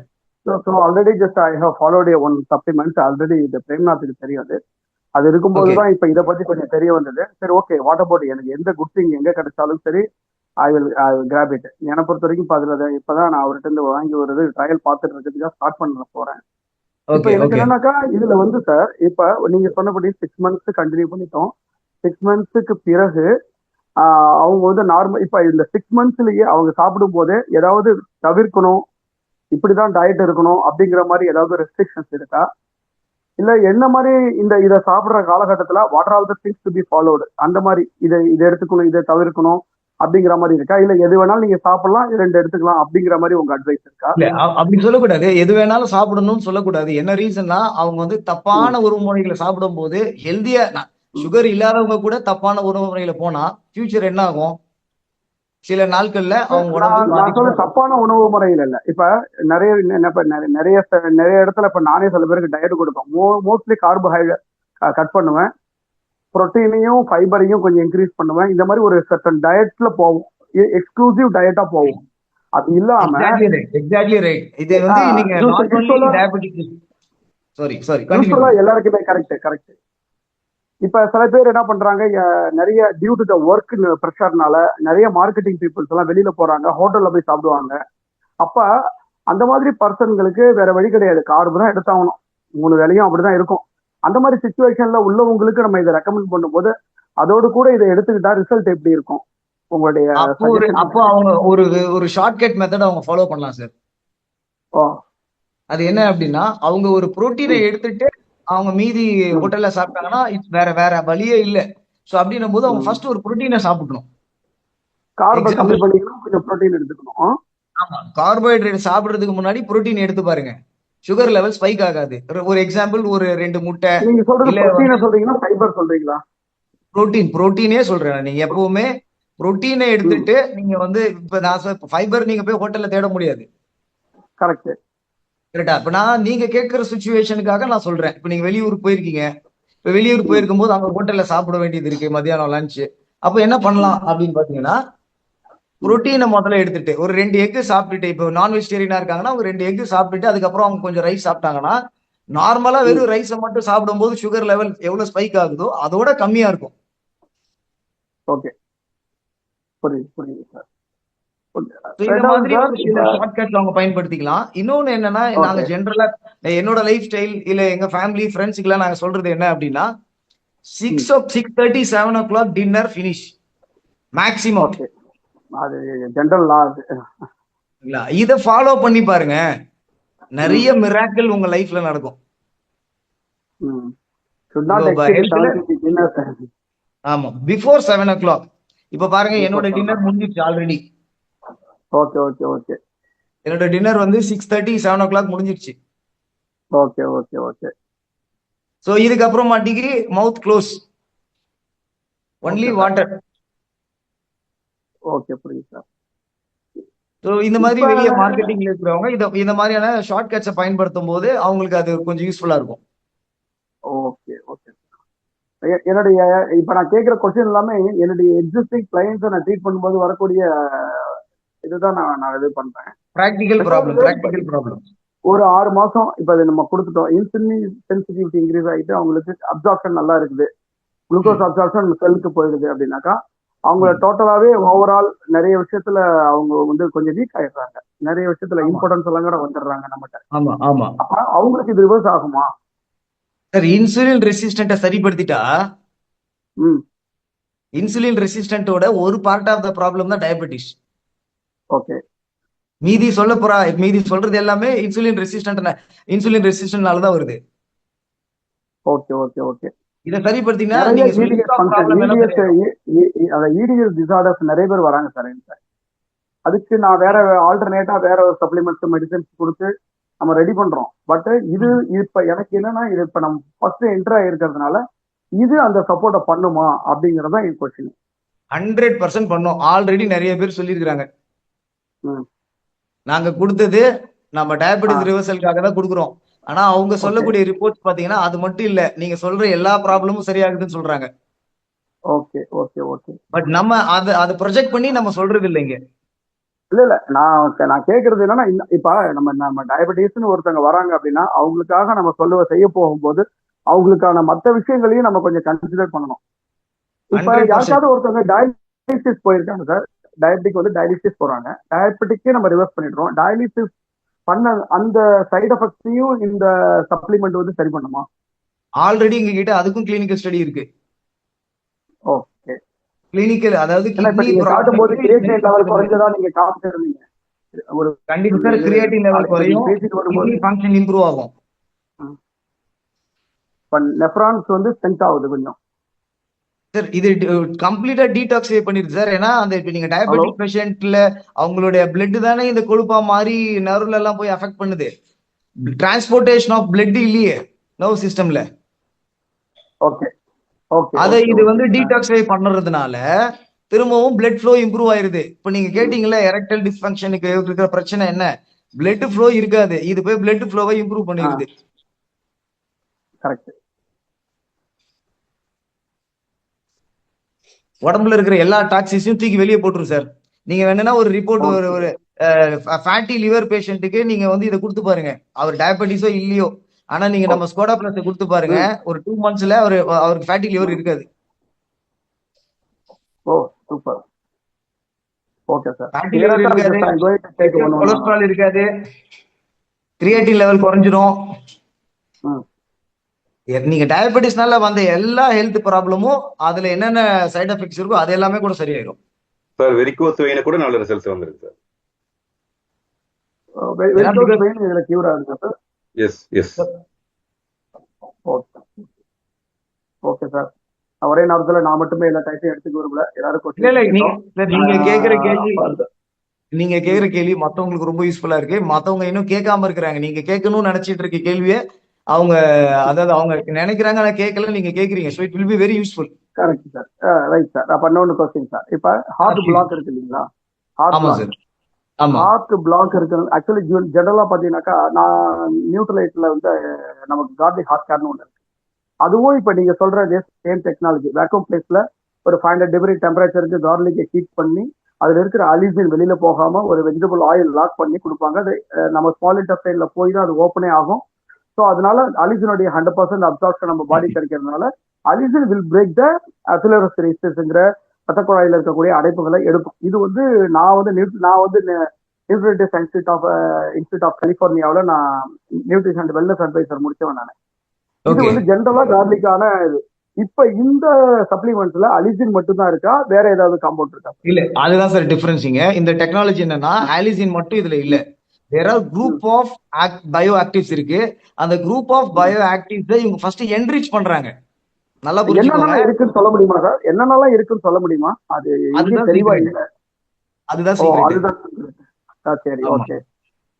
So already just I have followed one supplements. Already இது பிரேம்நாத்துக்கு தெரியாது. அது இருக்கும்போது தான் இப்போ இதை பத்தி கொஞ்சம் தெரிய வந்தது. சரி, ஓகே, வாட் அபவுட் எனக்கு எந்த குட் திங் எங்க கிடைச்சாலும் சரி, ஐ வில் கிராப் இட். என்னை பொறுத்த வரைக்கும் அதில் இப்பதான் நான் அவர்கிட்ட இருந்து வாங்கி வருது ட்ரையல் பார்த்துட்டு இருக்கிறதுக்காக ஸ்டார்ட் பண்ண போறேன். இப்ப எனக்கு என்னன்னாக்கா, இதுல வந்து சார், இப்ப நீங்க சொன்னபடி 6 months கண்டினியூ பண்ணிட்டோம். 6 monthsக்கு பிறகு அவங்க வந்து நார்மல், இப்ப இந்த 6 monthsலயே அவங்க சாப்பிடும் போதே ஏதாவது தவிர்க்கணும், இப்படிதான் டயட் இருக்கணும் அப்படிங்கிற மாதிரி ஏதாவது ரெஸ்ட்ரிக்ஷன்ஸ் இருக்கா? இல்ல என்ன மாதிரி இதை சாப்பிடுற காலகட்டத்துல what are all the things to be followed, அந்த மாதிரி இதை எடுத்துக்கணும், இதை தவிர்க்கணும் அப்படிங்கிற மாதிரி இருக்கா? இல்ல எது வேணாலும் நீங்க சாப்பிடலாம், 2 எடுத்துக்கலாம் அப்படிங்கிற மாதிரி உங்க அட்வைஸ் இருக்கா? அப்படி சொல்லக்கூடாது. எது வேணாலும் சாப்பிடணும்னு சொல்லக்கூடாது. என்ன ரீசன்னா, அவங்க வந்து தப்பான உணவு முறைகளை சாப்பிடும் போது ஹெல்தியா, சுகர் இல்லாதவங்க கூட தப்பான உணவு முறையில போனா ஃபியூச்சர் என்ன ஆகும்? சில நாட்கள்ல அவங்க உடம்பு தப்பான உணவு முறையில் இல்ல. இப்ப நிறைய இடத்துல இப்ப நானே சில பேருக்கு டயட் கொடுப்பேன். மோஸ்ட்லி கார்போஹைட்ரேட் கட் பண்ணுவேன், புரோட்டீனையும் ஃபைபரையும் கொஞ்சம் இன்க்ரீஸ் பண்ணுவேன். இந்த மாதிரி ஒரு சர்டன் டயட்ல போவோம், எக்ஸ்க்ளூசிவ் டயட்டா போவோம். அது இல்லாம எக்ஸாக்ட்லி ரைட். இது வந்து நீங்க எல்லாருக்குமே கரெக்ட். இப்ப சில பேர் என்ன பண்றாங்க, நிறைய டியூ டு த ஒர்க் ப்ரெஷர்னால நிறைய மார்க்கெட்டிங் பீப்புள்ஸ் எல்லாம் வெளியில போறாங்க, ஹோட்டல்ல போய் சாப்பிடுவாங்க. அப்ப அந்த மாதிரி பர்சன்களுக்கு வேற வழி கிடையாது, கார்பு தான் எடுத்தாகணும். 3 வேளையும் அப்படிதான் இருக்கும். அந்த மாதிரி சிச்சுவேஷன்ல உள்ளவங்களுக்கு நம்ம இதை ரெக்கமெண்ட் பண்ணும்போது அதோடு கூட இதை எடுத்துக்கிட்டா ரிசல்ட் எப்படி இருக்கும் உங்களுடைய? அப்போ அவங்க ஒரு ஷார்ட்கட் மெத்தட் அவங்க ஃபாலோ பண்ணலாம் சார். அது என்ன அப்படின்னா, அவங்க ஒரு புரோட்டீனை எடுத்துட்டு அவங்க மீதி ஹோட்டல்ல சாப்பிட்டாங்கன்னா வேற வழியே இல்ல. சோ அப்படின்னும் போது அவங்க ஃபர்ஸ்ட் ஒரு புரோட்டீனை சாப்பிடணும். கார்பை கம்மி பண்ணிக்கணும், கொஞ்சம் புரோட்டீன் எடுத்துக்கணும். கார்போஹைட்ரேட் சாப்பிடுறதுக்கு முன்னாடி புரோட்டீன் எடுத்து பாருங்க, சுகர் லெவல் ஸ்பைக் ஆகாது. ஒரு எக்ஸாம்பிள், ஒரு 2 முட்டை நீங்க சொல்றது இல்ல புரோட்டீனை சொல்றீங்களா ஃபைபர் சொல்றீங்களா? புரோட்டீனே சொல்றேன். நீங்க எப்பவுமே புரோட்டீனை ம் எடுத்துட்டு நீங்க வந்து இப்ப நான் ஃபைபர் நீங்க போய் ஹோட்டல்ல தேட முடியாது. கரெக்ட். கரெக்டா? இப்ப நீங்க கேட்கிற சுச்சுவேஷனுக்காக நான் சொல்றேன். இப்ப நீங்க வெளியூருக்கு போயிருக்கீங்க. இப்ப வெளியூர் ம் போயிருக்கும் போது அங்க ஹோட்டல்ல சாப்பிட வேண்டியது இருக்கு மதியானம் லஞ்ச். அப்ப என்ன பண்ணலாம் ம் அப்படின்னு பாத்தீங்கன்னா, ம் புரோட்டீனை முதல்ல எடுத்துட்டு ஒரு 2 எக் சாப்பிட்டுட்டு, இப்போ நான் வெஜிடேரியனா இருக்காங்கன்னா ஒரு 2 எக் சாப்பிட்டுட்டு அதுக்கப்புறம் அவங்க கொஞ்சம் ரைஸ் சாப்பிட்டாங்கன்னா, நார்மலா ம் வெறும் ரைஸை மட்டும் சாப்பிடும்போது சுகர் லெவல் எவ்வளவு ஸ்பைக் ஆகுதோ அதோட கம்மியா இருக்கும். ஓகே, புரியுது சார். So இந்த ரெண்டாவது மாதிரி சார் ஒரு இந்த சில ஷார்ட்கட்ஸ் அவங்க பயன்படுத்திக்கலாம். இன்னொன்னு என்னன்னா, நாங்க ஓகே ஜென்ரலா என்னோட லைஃப் ஸ்டைல் இல்ல எங்க ஃபேமிலி ஃப்ரெண்ட்ஸுக்கு எல்லாம் நாங்க சொல்றது என்ன அப்படின்னா, ம் 6:30 7 o'clock dinner finish maximum. Okay, அது ஜென்ரல் லா அது. இத ஃபாலோ பண்ணி பாருங்க, நிறைய ம் மிராக்கிள் உங்க லைஃப்ல நடக்கும். ம் should not உங்க exceed ஹெல்த்ல 70 dinners. ஆமா, பிஃபோர் 7 o'clock. இப்ப பாருங்க, Before என்னோட 7 டின்னர் o'clock. முடிஞ்சிருச்சு ஆல்ரெடி. ஓகே ஓகே ஓகே என்னோட டின்னர் வந்து 6:30 7 o'clock முடிஞ்சிருச்சு. ஓகே ஓகே ஓகே சோ இதுக்கப்புறமாட்டிக்கு mouth close, only okay sir. Water. Okay, புரியுது சார். ஸோ இந்த மாதிரி இப்ப வெளியே மார்க்கெட்டிங்ல இருக்கிறவங்க இந்த மாதிரியான ஷார்ட் கட்ஸை பயன்படுத்தும் போது அவங்களுக்கு அது கொஞ்சம் யூஸ்ஃபுல்லா இருக்கும். ஓகே ஓகே என்னுடைய இப்ப நான் கேட்கிற கொஸ்டின் எல்லாமே என்னுடைய எக்ஸிஸ்டிங் கிளைண்ட்ஸை நான் ட்ரீட் பண்ணும்போது வரக்கூடிய இதுதான் நான் இது பண்றேன். பிராக்டிக்கல் ரெண்டாவது, ப்ராப்ளம். ஒரு 6 மாசம் இப்ப அது நம்ம கொடுத்துட்டோம், இன்சுலின் சென்சிட்டிவிட்டி இன்க்ரீஸ் ஆகிட்டு அவங்களுக்கு அப்சார்ப்ஷன் நல்லா இருக்குது, குளுக்கோஸ் அப்சார்ப்ஷன் செல்லுக்கு போயிடுது அப்படின்னாக்கா அவங்க டோட்டலாவே ஓவரால் நிறைய விஷயத்துல அவங்க வந்து கொஞ்சம் வீக் ஆயிடுறாங்க, நிறைய விஷயத்துல ஆமா இம்பார்ட்டன்ஸ் எல்லாம் கூட வந்துடுறாங்க நம்மகிட்ட. ஆமா ஆமா அப்ப அவங்களுக்கு இது ரிவர்ஸ் ஆகுமா? சார், இன்சுலின் ரெசிஸ்டன்ட்டை சரிப்படுத்திட்டா, ம் இன்சுலின் ரெசிஸ்டன்ட்டோட ஒரு பார்ட் ஆஃப் த ப்ராப்ளம் தான் டயபெட்டிஸ். ஓகே மீதி சொல்றது எல்லாமே இன்சுலின் ரெசிஸ்டன்ட்னால தான் வருது. ஓகே ஓகே ஓகே இதை சரிப்படுத்தினா நிறைய நீங்க EDS ஃபங்க்ஷன் ப்ராப்ளம் எல்லாம் EDS டிசார்டர்ஸ் நிறைய பேர் வராங்க சார் என்கிட்ட. அதுக்கு நான் வேற ஆல்டர்னேட்டா வேற ஒரு சப்ளிமெண்ட்ஸ் மெடிசன்ஸ் கொடுத்து நம்ம ரெடி பண்றோம். பட் இது இப்ப எனக்கு என்னன்னா, இது இப்ப நம்ம ஃபர்ஸ்ட் என்டர் ஆயிருக்கிறதுனால இது அந்த சப்போர்ட்டை பண்ணுமா அப்படிங்கறதான் என் கொஸ்டின். 100% பண்ணோம். ஆல்ரெடி நிறைய பேர் சொல்லியிருக்கிறாங்க. ம் நாங்க கொடுத்தது நம்ம ஆ டயபெட்டிஸ் ரிவர்சலுக்காக தான் கொடுக்குறோம். ஆனா அவங்க ஓகே சொல்லக்கூடிய ரிப்போர்ட்ஸ் பாத்தீங்கன்னா அது மட்டும் இல்ல, நீங்க சொல்ற எல்லா ப்ராப்ளமும் சரியாகுதுன்னு சொல்றாங்க. ஓகே ஓகே ஓகே பட் நம்ம அதை ப்ரொஜெக்ட் பண்ணி நம்ம சொல்றது இல்லைங்க. இல்ல நான் கேக்குறது என்னன்னா, இப்ப நம்ம டயபெட்டிஸ்னு ஒருத்தவங்க வராங்க அப்படின்னா அவங்களுக்காக நம்ம செய்ய போகும்போது அவங்களுக்கான மற்ற விஷயங்களையும் நம்ம கொஞ்சம் கன்சிடர் பண்ணணும். இப்ப 100% யாருக்காவது ஒருத்தவங்க டயாலிசிஸ் போயிருக்காங்க சார், டயபெட்டிக் வந்து டயாலிசிஸ் போறாங்க, டயபெட்டிக்கே நம்ம ரிவர்ஸ் பண்ணிடுறோம், டயாலிசிஸ் பண்ண அந்த சைடு எஃபெக்ட்ஸையும் இந்த சப்ளிமெண்ட் வந்து சரி பண்ணுமா? ஆல்ரெடி எங்க கிட்ட அதுக்கும் கிளினிக்கல் ஸ்டடி இருக்கு. ஓகே, கிளினிக்கல், அதாவது ஏன்னா இப்ப கிட்னி நீங்க காட்டும் போது கிரியேட்டின் லெவல் ப்ராப்ளம் குறைஞ்சதா நீங்க காமிச்சிருந்தீங்க ஒரு கண்டிப்பா சார், கிரியேட்டின் லெவல் இப்ப குறையும், நீங்க பேசிட்டு வரும்போது. கிட்னி ஃபங்க்ஷன் இம்ப்ரூவ் ஆகும். இப்ப நெஃப்ரான்ஸ் வந்து ஸ்ட்ரென்த் ஆகுது கொஞ்சம் சார். இது கம்ப்ளீட்டா டீடாக்ஸிஃபை பண்ணிருது சார். ஏன்னா இப்ப நீங்க ஹலோ டயபெட்டிக் பேஷண்ட்ல அவங்களுடைய பிளட் தானே இந்த கொழுப்பா மாறி நர்வ்ல எல்லாம் போய் அஃபெக்ட் பண்ணுது. டிரான்ஸ்போர்டேஷன் ஆஃப் பிளட் இல்லையே நர்வ் சிஸ்டம்ல. ஓகே ஓகே அதை ஓகே இது ஓகே வந்து டீடாக்ஸிஃபை பண்றதுனால திரும்பவும் பிளட் ஃப்ளோ இம்ப்ரூவ் ஆயிருது. இப்ப நீங்க கேட்டீங்கல்ல எரெக்டல் டிஸ்ஃபங்க்ஷனுக்கு இருக்கிற பிரச்சனை என்ன, பிளட் ஃப்ளோ இருக்காது, இது போய் பிளட் ஃப்ளோவை இம்ப்ரூவ் பண்ணிருது. கரெக்ட். உடம்புல இருக்கிற எல்லா டாக்ஸிஸையும் தூக்கி வெளியே போட்டுரும் சார். நீங்க வேணும்னா ஒரு ரிப்போர்ட், ஒரு ஃபேட்டி லிவர் பேஷண்ட்டுக்கு நீங்க வந்து இதை கொடுத்து பாருங்க, அவர் டயபெட்டிஸோ இல்லையோ, ஆனா நீங்க நம்ம ஸ்கோடா பிளஸ் கொடுத்து பாருங்க, ஒரு 2 monthsல அவருக்கு ஃபேட்டி லிவர் இருக்காது. Oh super. Okay sir, fatty liver இருக்காது, கொலஸ்ட்ரால் இருக்காது, கிரியேட்டின் லெவல் குறைஞ்சிரும். நீங்க டயபெட்டிஸ்னால வந்த எல்லா ஹெல்த் ப்ராப்ளமும் அதுல என்னென்ன சைடு எஃபெக்ட்ஸ் இருக்கோ அது எல்லாமே கூட சரியாயிரும் சார். வெரிகோஸ் வெயின கூட நல்ல ரிசல்ட்ஸ் வந்திருக்கு சார். வெரிகோஸ் வெயின் இதுல கியூர் ஆகுது sir. Yes yes. Okay sir, ஒரே நேரத்துல நான் மட்டுமே எல்லா டைத்தையும் எடுத்துக்க விரும்பல, எல்லாரும் இல்ல நீங்க கேக்குற கேள்வி நீங்க கேக்குற கேள்வி மத்தவங்களுக்கு ரொம்ப யூஸ்ஃபுல்லா இருக்கு. மத்தவங்க இன்னும் கேட்காம இருக்கிறாங்க. நீங்க கேட்கணும்னு நினைச்சிட்டு இருக்க கேள்வியை அவங்க, அதாவது அவங்க நினைக்கிறாங்க ஆனா கேட்கல, நீங்க கேக்குறீங்க. So it will be very useful. Correct sir. Right sir. அப்ப இன்னொன்று கொஸ்டின் சார். இப்ப ஹார்ட் பிளாக் இருக்கு இல்லைங்களா? ஹார்ட் ஆமா பிளாக் சார். ஆமா. ஹார்ட் பிளாக் இருக்கு. ஆக்சுவலி ஜெனரலா பாத்தீங்கன்னாக்கா நான் நியூட்ரலைட்ல வந்து நமக்கு கார்லிக் ஹார்ட் கேர்னு ஒன்று இருக்கு. அதுவும் இப்ப நீங்க சொல்ற சேம் டெக்னாலஜி வேக்யூம் பிளேஸ்ல ஒரு 500 டிகிரி டெம்பரேச்சருக்கு கார்லிக்கை ஹீட் பண்ணி அதுல இருக்கிற அலிசின் வெளியில போகாம ஒரு வெஜிடபிள் ஆயில் லாக் பண்ணி கொடுப்பாங்க. அது நம்ம ஸ்மால் இன்டெஸ்டைன்ல போய் தான் அது ஓப்பனே ஆகும். ஸோ அதனால அலிசினுடைய 100% அப்சார்ப்ஷன் நம்ம பாடி கிடைக்கிறதுனால அலிசின் வில் பிரேக் த அசிலரோஸ்டெரிசிஸ்ங்கிற ரத்த குழாயில் இருக்கக்கூடிய அடைப்புகளை எடுக்கும். இது வந்து நான் வந்து நியூட்ரிட்டிவ் இன்ஸ்டியூட் ஆஃப் கலிபோர்னியாவில் நான் நியூட்ரிஷன் அண்ட் வெல்னஸ் அட்வைசர் முடிச்சவன் நான். இது ஓகே. வந்து ஜென்ரலா கார்லிக்கான இது. இப்ப இந்த சப்ளிமெண்ட்ஸ்ல அலிசின் மட்டும் தான் இருக்கா, வேற ஏதாவது காம்பவுண்ட் இருக்கா? இல்ல, அதுதான் சார் டிஃபரன்ஸிங்க. இந்த டெக்னாலஜி என்னன்னா ஆலிசின் மட்டும் இதுல இல்ல. There are group of bioactives இருக்கு. அந்த குரூப் ஆஃப் பயோ ஆக்டிவ்ஸ் இவங்க ஃபர்ஸ்ட் என்ரிச் பண்றாங்க. நல்லா புரிஞ்சுக்கோங்க. என்னென்னலாம் இருக்குன்னு சொல்ல முடியுமா சார்? என்னென்னலாம் இருக்குன்னு சொல்ல முடியுமா? அது இங்கே அதுதான் தெளிவா secret. இல்ல. அதுதான் ஓ, சீக்ரெட். அதுதான். சரி, ஆமா. ஓகே.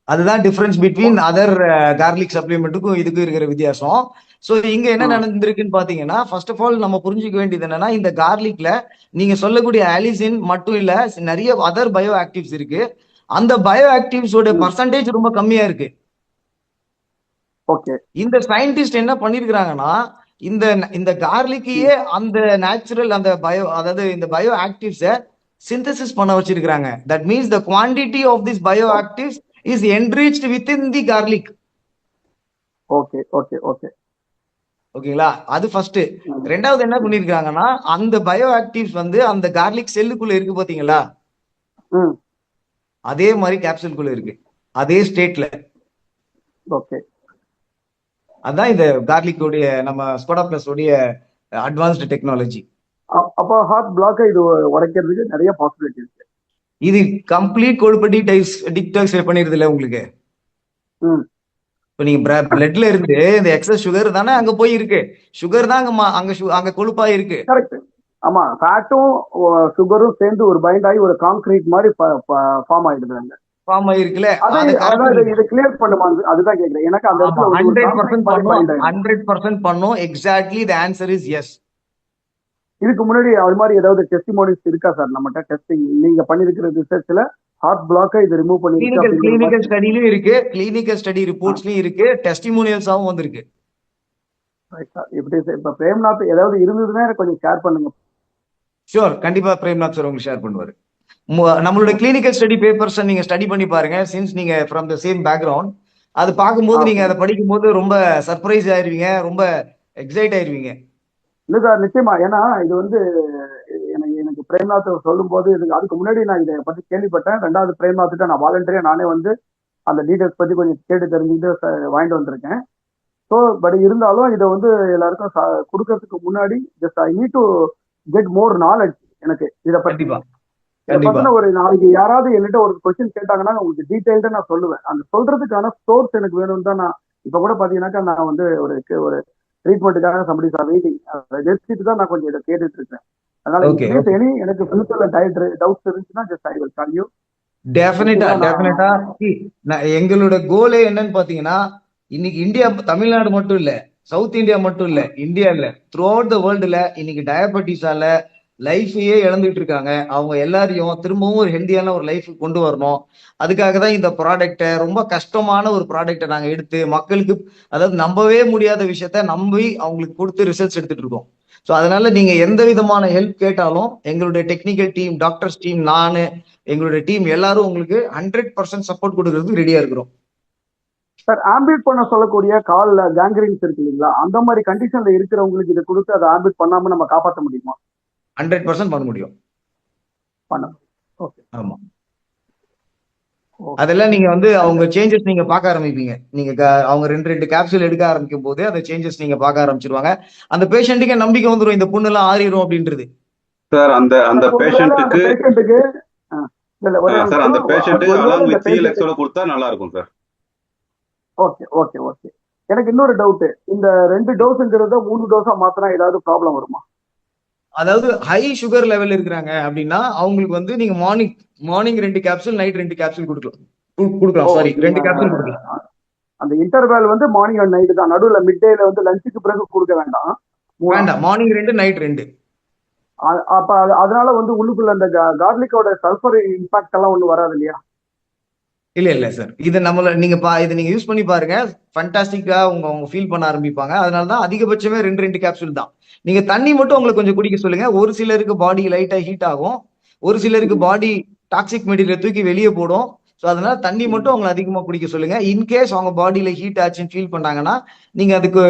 அதுதான் டிஃபரன்ஸ் பிட்வீன் அதர் கார்லிக் சப்ளிமெண்ட்டுக்கும் இதுக்கும் இருக்கிற வித்தியாசம். சோ இங்க என்ன நடந்திருக்குன்னு பாத்தீங்கன்னா, ஃபர்ஸ்ட் ஆஃப் ஆல் நம்ம புரிஞ்சுக்க வேண்டியது என்னன்னா, இந்த கார்லிக்ல நீங்க சொல்லக்கூடிய ஆலிசின் மட்டும் இல்ல, நிறைய அதர் பயோ ஆக்டிவ்ஸ் இருக்கு. அந்த பயோ ஆக்டிவ்ஸோட பர்சன்டேஜ் ரொம்ப கம்மியா இருக்கு. ஓகே. இந்த சயின்டிஸ்ட் என்ன பண்ணிருக்காங்கன்னா, இந்த இந்த கார்லிக்கையே அந்த நேச்சுரல் அந்த பயோ, அதாவது இந்த பயோ ஆக்டிவ்ஸை சிந்தசிஸ் பண்ண வச்சிருக்காங்க. That means the quantity of this bioactives is enriched within the garlic. Okay, okay, okay. ஓகேங்களா? அது ஃபர்ஸ்ட். ரெண்டாவது என்ன பண்ணிருக்காங்கன்னா, அந்த பயோ ஆக்டிவ்ஸ் வந்து அந்த கார்லிக் செல்லுக்குள்ள இருக்கு பாத்தீங்களா, ம், அதே மாதிரி கேப்சூல்குள்ள இருக்கு, அதே ஸ்டேட்ல. ஓகே. அதான் இந்த கார்லிக் உடைய நம்ம ஸ்கோடா பிளஸ் உடைய அட்வான்ஸ்டு டெக்னாலஜி. அப்போ ஹார்ட் பிளாக்கை இது உடைக்கிறதுக்கு நிறைய பாசிபிலிட்டி இருக்கு. இது கம்ப்ளீட் கொழுப்பு டிடாக்ஸ் பண்ணிருது இல்ல உங்களுக்கு. ம், இப்ப நீங்க பிளட்ல இருந்து இந்த எக்ஸஸ் சுகர் தானே அங்க போய் இருக்கு. சுகர் தான் அங்க கொழுப்பா இருக்கு. கரெக்ட். ஆமா, ஃபேட்டும் சுகரும் சேர்ந்து ஒரு பைண்ட் ஆகி ஒரு கான்கிரீட் மாதிரி ஃபார்ம் ஆயிடுது அங்க. ஃபார்ம் ஆயிருக்குல்ல, அதை அது அதான் கரெக்ட். இதை கிளியர் பண்ணுமா? அதுதான் கேக்குறேன். எனக்கு அந்த இடத்துல ஒரு 100% கான்கிரீட் மாதிரி பண்ணும், பைண்ட் ஆயிடுது. 100% பண்ணும். Exactly the answer is yes. இதுக்கு முன்னாடி அது மாதிரி ஏதாவது டெஸ்டிமோனிஸ் இருக்கா சார் நம்மகிட்ட? டெஸ்டிங் நீங்க பண்ணிருக்கிற ரிசர்ச்ல ஹார்ட் பிளாக்கை இது ரிமூவ் பண்ணிருக்கு கிளினிக்கல் ஸ்டடிலயும் இருக்கு, கிளினிக்கல் ஸ்டடி ரிப்போர்ட்ஸ்லயும் இருக்கு, டெஸ்டிமோனியல்ஸாவும் வந்திருக்கு. இப்படி இப்ப பிரேம்நாத் ஏதாவது இருந்ததுன்னா எனக்கு கொஞ்சம் ஷேர் பண்ணுங்க. ஷூர், கண்டிப்பா பிரேம்நாத் சார் உங்களுக்கு ஷேர் பண்ணுவாரு. நம்மளோட கிளினிக்கல் ஸ்டடி பேப்பர்ஸ் நீங்க ஸ்டடி பண்ணி பாருங்க. சின்ஸ் நீங்க ஃப்ரம் த சேம் பேக்ரவுண்ட், அது பார்க்கும்போது நீங்க அதை படிக்கும்போது ரொம்ப சர்ப்ரைஸ் ஆயிருவீங்க, ரொம்ப எக்ஸைட் ஆயிருவீங்க. இல்ல சார், நிச்சயமா. ஏன்னா இது வந்து எனக்கு பிரேம்நாத் சொல்லும் போது அதுக்கு முன்னாடி நான் இதை பத்தி கேள்விப்பட்டேன். ரெண்டாவது பிரேம்நாத்கிட்ட நான் வாலண்டரியா நானே வந்து அந்த டீடைல்ஸ் பத்தி கொஞ்சம் கேட்டு தெரிஞ்சுக்கிட்டு வாங்கிட்டு வந்திருக்கேன். ஸோ பட் இருந்தாலும் இதை வந்து எல்லாருக்கும் கொடுக்கறதுக்கு முன்னாடி just I need to get more knowledge எனக்கு இதை பத்தி. ஒரு நாளைக்கு யாராவது என்கிட்ட ஒரு கொஸ்டின் கேட்டாங்கன்னா உங்களுக்கு டீடைல்டா நான் சொல்லுவேன். அந்த சொல்றதுக்கான சோர்ஸ் எனக்கு வேணும்னு தான். நான் இப்ப கூட பாத்தீங்கன்னாக்கா நான் வந்து ஒரு ட்ரீட்மெண்ட்டுக்காக சம்படி சார் வெயிட்டிங் அதை வச்சுட்டு தான் நான் கொஞ்சம் இதை கேட்டுட்டு இருக்கேன். அதனால எனக்கு ஃபியூச்சர்ல டவுட்ஸ் இருந்துச்சுன்னா just I will call you. டெஃபினட்டா. எங்களோட கோலே என்னன்னு பாத்தீங்கன்னா, இன்னைக்கு இந்தியா, தமிழ்நாடு மட்டும் இல்ல, சவுத் இந்தியா மட்டும் இல்ல, இந்தியா இல்ல, த்ரூ அவுட் த வேர்ல்டுல இன்னைக்கு டயபெட்டிஸால லைஃபையே இழந்துட்டு இருக்காங்க. அவங்க எல்லாரையும் திரும்பவும் ஒரு ஹெல்தியான ஒரு லைஃப் கொண்டு வரணும். அதுக்காக தான் இந்த ப்ராடக்டை, ரொம்ப கஷ்டமான ஒரு ப்ராடக்டை நாங்க எடுத்து மக்களுக்கு, அதாவது நம்பவே முடியாத விஷயத்த நம்பி அவங்களுக்கு கொடுத்து ரிசல்ட்ஸ் எடுத்துட்டு இருக்கோம். ஸோ அதனால நீங்க எந்த விதமான ஹெல்ப் கேட்டாலும் எங்களுடைய டெக்னிக்கல் டீம், டாக்டர்ஸ் டீம், நானு, எங்களுடைய டீம் எல்லாரும் உங்களுக்கு 100% சப்போர்ட் கொடுக்கறதுக்கு ரெடியா இருக்கிறோம். சார், ஆம்பிட் பண்ண சொல்லக்கூடிய கால்ல கேங்க்ரீன்ஸ் இருக்கு இல்லைங்களா, அந்த மாதிரி கண்டிஷன்ல இருக்கிறவங்களுக்கு இதை கொடுத்து அதை ஆம்பிட் பண்ணாம நம்ம காப்பாற்ற முடியுமா? 100% பண்ண முடியும். ஓகே. ஆமா, அதெல்லாம் நீங்க வந்து அவங்க சேஞ்சஸ் நீங்க பார்க்க ஆரம்பிப்பீங்க. நீங்க அவங்க 2 கேப்சூல் எடுக்க ஆரம்பிக்கும் போது அந்த சேஞ்சஸ் நீங்க பார்க்க ஆரம்பிச்சிருவாங்க. அந்த பேஷண்ட்டுக்கு நம்பிக்கை வந்துடும், இந்த புண்ணு எல்லாம் ஆறிடும் அப்படின்றது. சார் அந்த பேஷண்ட்டுக்கு சார் அந்த பேஷண்ட்டுக்கு அலாங் வித் சிஎல்எக்ஸோட கொடுத்தா நல்லா இருக்கும் சார். Okay, okay, okay. எனக்கு இன்னொரு டவுட், இந்த 2 டோஸ்ங்கிறத 3 டோஸா மாத்தினா ஏதாவது ப்ராப்ளம் வருமா? அதாவது ஹை சுகர் லெவல் இருக்கிறாங்க அப்படின்னா அவங்களுக்கு வந்து நீங்க மார்னிங் 2 கேப்சூல், நைட் 2 கேப்சூல் கொடுக்கலாம். சாரி, 2 கேப்சூல் கொடுக்கலாம். அந்த இன்டர்வல் வந்து மார்னிங் அண்ட் நைட் தான், நடுவில் மிட் டேல வந்து லஞ்சுக்கு பிறகு கொடுக்க வேண்டாம். வேண்டாம், மார்னிங் 2, நைட் 2. அப்ப அதனால வந்து உள்ளுக்குள்ள அந்த கார்லிக்கோட சல்ஃபர் இம்பாக்ட் எல்லாம் ஒன்றும் வராது இல்லையா? இல்ல சார், இதை இதை நீங்க யூஸ் பண்ணி பாருங்க, ஃபண்டாஸ்டிக்கா அவங்க ஃபீல் பண்ண ஆரம்பிப்பாங்க. அதனாலதான் அதிகபட்சமே 2 கேப்சூல் தான். நீங்க தண்ணி மட்டும் உங்களுக்கு கொஞ்சம் குடிக்க சொல்லுங்க. ஒரு சிலருக்கு பாடி லைட்டா ஹீட் ஆகும், ஒரு சிலருக்கு பாடி டாக்ஸிக் மெட்டீரியல் தூக்கி வெளியே போடும். ஸோ அதனால தண்ணி மட்டும் அவங்களை அதிகமா குடிக்க சொல்லுங்க. இன்கேஸ் அவங்க பாடியில ஹீட் ஆச்சுன்னு ஃபீல் பண்ணாங்கன்னா நீங்க அதுக்கு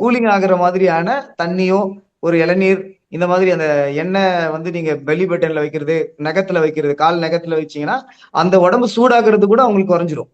கூலிங் ஆகுற மாதிரியான தண்ணியோ, ஒரு இளநீர், இந்த மாதிரி அந்த எண்ணெய் வந்து நீங்க பெல்லி பட்டன்ல வைக்கிறது, நகத்துல வைக்கிறது, கால் நகத்துல வச்சீங்கன்னா அந்த உடம்பு சூடாகிறது கூட அவங்களுக்கு குறைஞ்சிரும்.